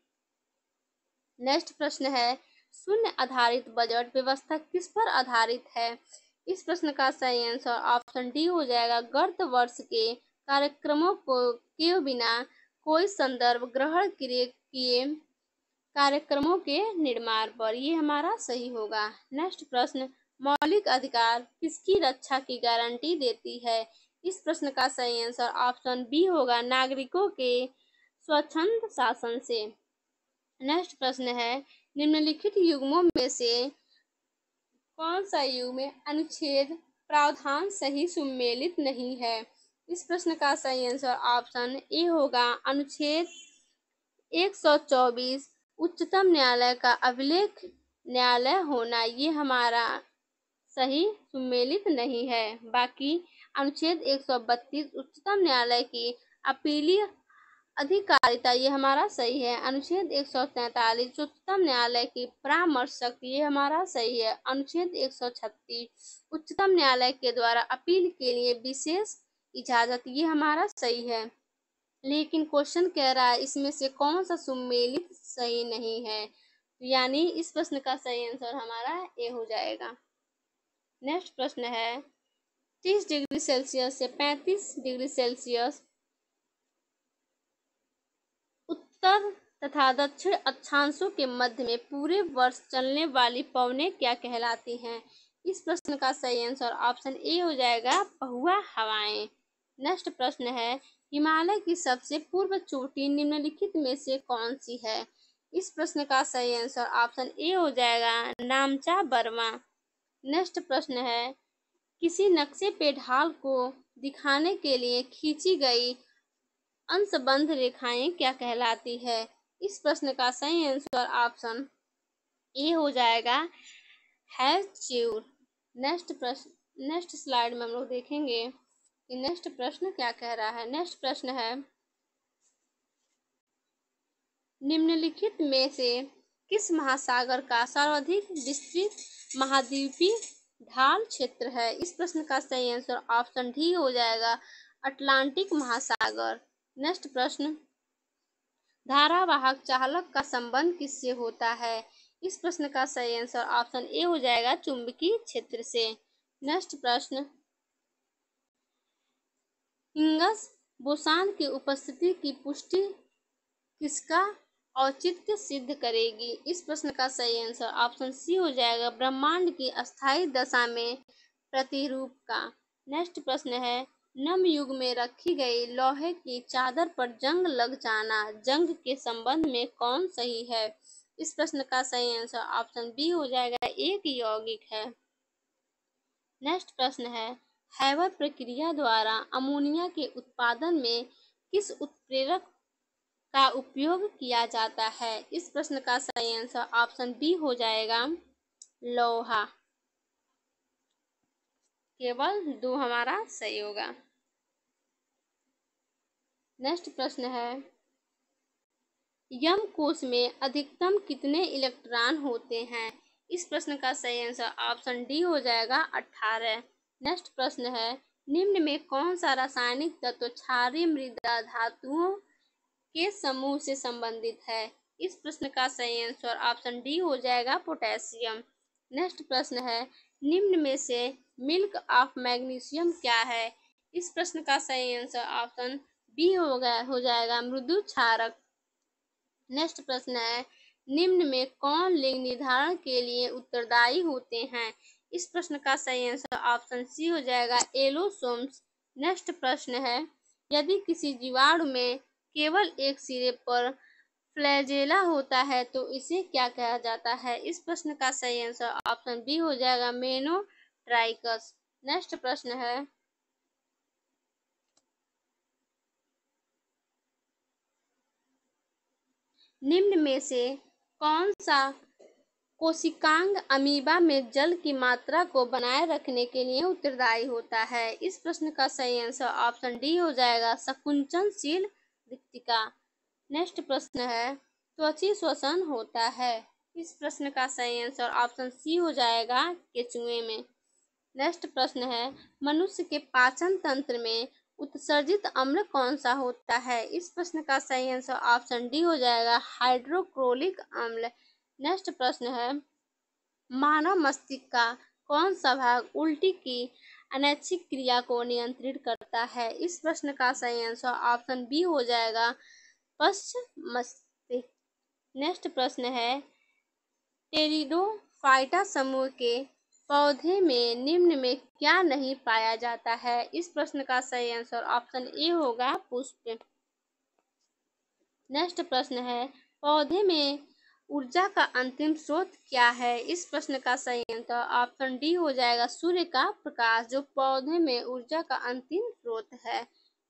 नेक्स्ट प्रश्न है, शून्य आधारित बजट व्यवस्था किस पर आधारित है? इस प्रश्न का सही आंसर ऑप्शन डी हो जाएगा, गत वर्ष के कार्यक्रमों को के बिना कोई संदर्भ ग्रहण किए कार्यक्रमों के निर्माण पर, ये हमारा सही होगा। नेक्स्ट प्रश्न, मौलिक अधिकार किसकी रक्षा की गारंटी देती है? इस प्रश्न का सही आंसर ऑप्शन बी होगा, नागरिकों के स्वच्छंद शासन से। नेक्स्ट प्रश्न है, निम्नलिखित युग्मों में से कौन सा युग्म में अनुच्छेद प्रावधान सही सम्मिलित नहीं है? इस प्रश्न का सही आंसर ऑप्शन ए होगा। अनुच्छेद 124 उच्चतम न्यायालय का अभिलेख न्यायालय होना, ये हमारा सही सुमेलित नहीं है। बाकी अनुच्छेद 132 उच्चतम न्यायालय की अपीलीय अधिकारिता, ये हमारा सही है। अनुच्छेद 143 उच्चतम न्यायालय की परामर्श शक्ति, ये हमारा सही है। अनुच्छेद 136 उच्चतम न्यायालय के द्वारा अपील के लिए विशेष इजाजत, ये हमारा सही है। लेकिन क्वेश्चन कह रहा है इसमें से कौन सा सुमेलित सही नहीं है, यानी इस प्रश्न का सही आंसर हमारा ए हो जाएगा। नेक्स्ट प्रश्न है 30 डिग्री सेल्सियस से 35 डिग्री सेल्सियस उत्तर तथा दक्षिण अक्षांशों के मध्य में पूरे वर्ष चलने वाली पवनें क्या कहलाती हैं? इस प्रश्न का सही आंसर ऑप्शन ए हो जाएगा, पहुआ हवाएं। नेक्स्ट प्रश्न है हिमालय की सबसे पूर्व चोटी निम्नलिखित में से कौन सी है? इस प्रश्न का सही आंसर ऑप्शन ए हो जाएगा, नामचा बर्मा। नेक्स्ट प्रश्न है किसी नक्शे पे ढाल को दिखाने के लिए खींची गई अंशबंध रेखाएं क्या कहलाती है? इस प्रश्न का सही आंसर ऑप्शन ए हो जाएगा, हैचूर। नेक्स्ट स्लाइड में हम लोग देखेंगे कि नेक्स्ट प्रश्न क्या कह रहा है। नेक्स्ट प्रश्न है निम्नलिखित में से किस महासागर का सर्वाधिक विस्तृत महाद्वीपीय ढाल क्षेत्र है? इस प्रश्न का सही आंसर ऑप्शन डी हो जाएगा, अटलांटिक महासागर। नेक्स्ट प्रश्न धारावाहक चालक का संबंध किससे होता है? इस प्रश्न का सही आंसर ऑप्शन ए हो जाएगा, चुंबकीय क्षेत्र से। नेक्स्ट प्रश्न हिग्स बोसॉन की उपस्थिति की पुष्टि किसका औचित्य सिद्ध करेगी? इस प्रश्न का सही आंसर ऑप्शन सी हो जाएगा, ब्रह्मांड की अस्थायी दशा में प्रतिरूप का। नेक्स्ट प्रश्न है नम युग में रखी गई लोहे की चादर पर जंग लग जाना, जंग के संबंध में कौन सही है? इस प्रश्न का सही आंसर ऑप्शन बी हो जाएगा, एक यौगिक है। नेक्स्ट प्रश्न है हैबर प्रक्रिया द्वारा अमोनिया के उत्पादन में किस उत्प्रेरक का उपयोग किया जाता है? इस प्रश्न का सही आंसर ऑप्शन बी हो जाएगा, लोहा। केवल 2 हमारा सही होगा। नेक्स्ट प्रश्न है यम कोश में अधिकतम कितने इलेक्ट्रॉन होते हैं? इस प्रश्न का सही आंसर ऑप्शन डी हो जाएगा, 18। नेक्स्ट प्रश्न है निम्न में कौन सा रासायनिक तत्व क्षारीय मृदा धातुओं के समूह से संबंधित है? इस प्रश्न का सही आंसर ऑप्शन डी हो जाएगा, पोटेशियम। नेक्स्ट प्रश्न है निम्न में से मिल्क ऑफ मैग्नीशियम क्या है? इस प्रश्न का सही आंसर ऑप्शन बी हो जाएगा, मृदु क्षारक। नेक्स्ट प्रश्न है निम्न में कौन लिंग निर्धारण के लिए उत्तरदायी होते हैं? इस प्रश्न का सही आंसर ऑप्शन सी हो जाएगा, एलोसोम्स। नेक्स्ट प्रश्न है यदि किसी जीवाणु में केवल एक सिरे पर फ्लैजेला होता है तो इसे क्या कहा जाता है? इस प्रश्न का सही आंसर ऑप्शन बी हो जाएगा, मेनोट्राइकस। नेक्स्ट प्रश्न है निम्न में से कौन सा कोशिकांग अमीबा में जल की मात्रा को बनाए रखने के लिए उत्तरदायी होता है? इस प्रश्न का सही आंसर ऑप्शन डी हो जाएगा, संकुचनशील रिक्तिका। नेक्स्ट प्रश्न है त्वची श्वसन होता है? इस प्रश्न का सही आंसर ऑप्शन सी हो जाएगा, केंचुए में। नेक्स्ट प्रश्न है मनुष्य के पाचन तंत्र में उत्सर्जित अम्ल कौन सा होता है? इस प्रश्न का सही आंसर ऑप्शन डी हो जाएगा, हाइड्रोक्लोरिक अम्ल। नेक्स्ट प्रश्न है मानव मस्तिष्क का कौन सा भाग उल्टी की अनैच्छिक क्रिया को नियंत्रित करता है? इस प्रश्न का सही आंसर ऑप्शन बी हो जाएगा, पश्च मस्तिष्क। नेक्स्ट प्रश्न है टेरिडोफाइटा समूह के पौधे में निम्न में क्या नहीं पाया जाता है? इस प्रश्न का सही आंसर ऑप्शन ए होगा, पुष्प। नेक्स्ट प्रश्न है पौधे में ऊर्जा का अंतिम स्रोत क्या है? इस प्रश्न का सही आंसर ऑप्शन डी हो जाएगा, सूर्य का प्रकाश, जो पौधे में ऊर्जा का अंतिम स्रोत है।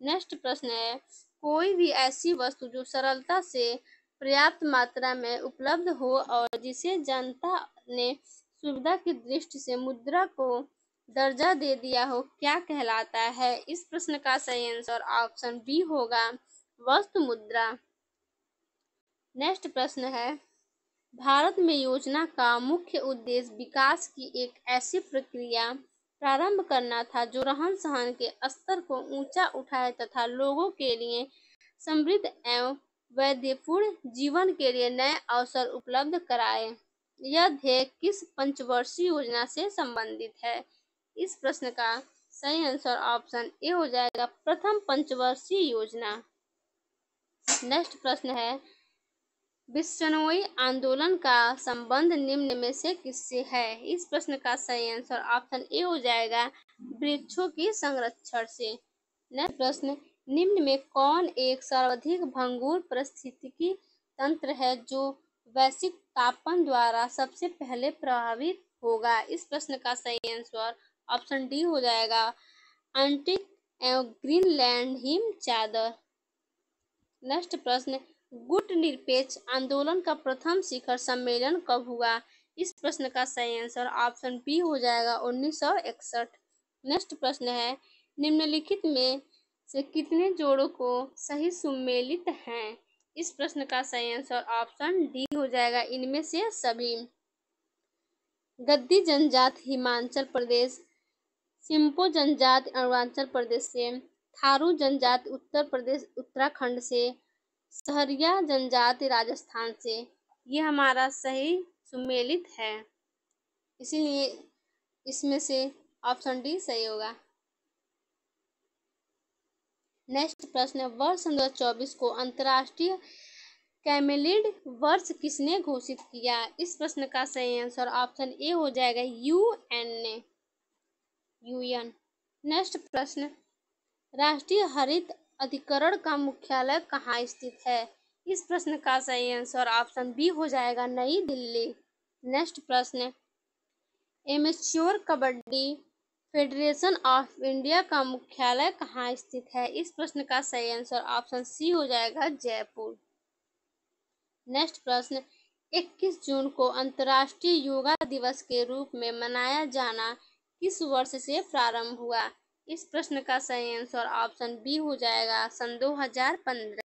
नेक्स्ट प्रश्न है, कोई भी ऐसी वस्तु जो सरलता से पर्याप्त मात्रा में उपलब्ध हो और जिसे जनता ने सुविधा की दृष्टि से मुद्रा को दर्जा दे दिया हो, क्या कहलाता है? इस प्रश्न का सही आंसर ऑप्शन बी होगा, वस्तु मुद्रा। नेक्स्ट प्रश्न है, भारत में योजना का मुख्य उद्देश्य विकास की एक ऐसी प्रक्रिया प्रारंभ करना था जो रहन सहन के स्तर को ऊंचा उठाए तथा लोगों के लिए समृद्ध एवं वैविध्यपूर्ण जीवन के लिए नए अवसर उपलब्ध कराए। यह ध्येय किस पंचवर्षीय योजना से संबंधित है? इस प्रश्न का सही आंसर ऑप्शन ए हो जाएगा, प्रथम पंचवर्षीय योजना। नेक्स्ट प्रश्न है, बिश्नोई आंदोलन का संबंध निम्न में से किससे है? इस प्रश्न का सही आंसर ऑप्शन ए हो जाएगा, वृक्षों के संरक्षण से। नेक्स्ट प्रश्न, निम्न में कौन एक सर्वाधिक भंगुर पारिस्थितिकी तंत्र है जो वैश्विक तापन द्वारा सबसे पहले प्रभावित होगा? इस प्रश्न का सही आंसर ऑप्शन डी हो जाएगा, आर्कटिक एवं ग्रीनलैंड हिम चादर। नेक्स्ट प्रश्न, गुटनिरपेक्ष आंदोलन का प्रथम शिखर सम्मेलन कब हुआ? इस प्रश्न का सही आंसर ऑप्शन बी हो जाएगा, 1961। नेक्स्ट प्रश्न है, निम्नलिखित में से कितने जोड़ों को सही सुमेलित हैं? इस प्रश्न का सही आंसर ऑप्शन डी हो जाएगा, इनमें से सभी। गद्दी जनजाति हिमाचल प्रदेश, सिम्पो जनजाति अरुणाचल प्रदेश से, थारू जनजाति उत्तर प्रदेश उत्तराखंड से, सहरिया जनजाति राजस्थान से। ये हमारा सही सुमेलित है, इसीलिए इसमें से ऑप्शन डी सही होगा। नेक्स्ट प्रश्न, वर्ष 2024 को अंतर्राष्ट्रीय कैमेलिड वर्ष किसने घोषित किया? इस प्रश्न का सही आंसर ऑप्शन ए हो जाएगा, यूएन। नेक्स्ट प्रश्न, राष्ट्रीय हरित अधिकरण का मुख्यालय कहाँ स्थित है? इस प्रश्न का सही आंसर ऑप्शन बी हो जाएगा, नई दिल्ली। नेक्स्ट प्रश्न, amateur kabaddi federation of India का मुख्यालय कहाँ स्थित है? इस प्रश्न का सही आंसर ऑप्शन सी हो जाएगा, जयपुर। नेक्स्ट प्रश्न, 21 जून को अंतर्राष्ट्रीय योगा दिवस के रूप में मनाया जाना किस वर्ष से प्रारंभ हुआ? इस प्रश्न का सही आंसर ऑप्शन बी हो जाएगा, सन 2015।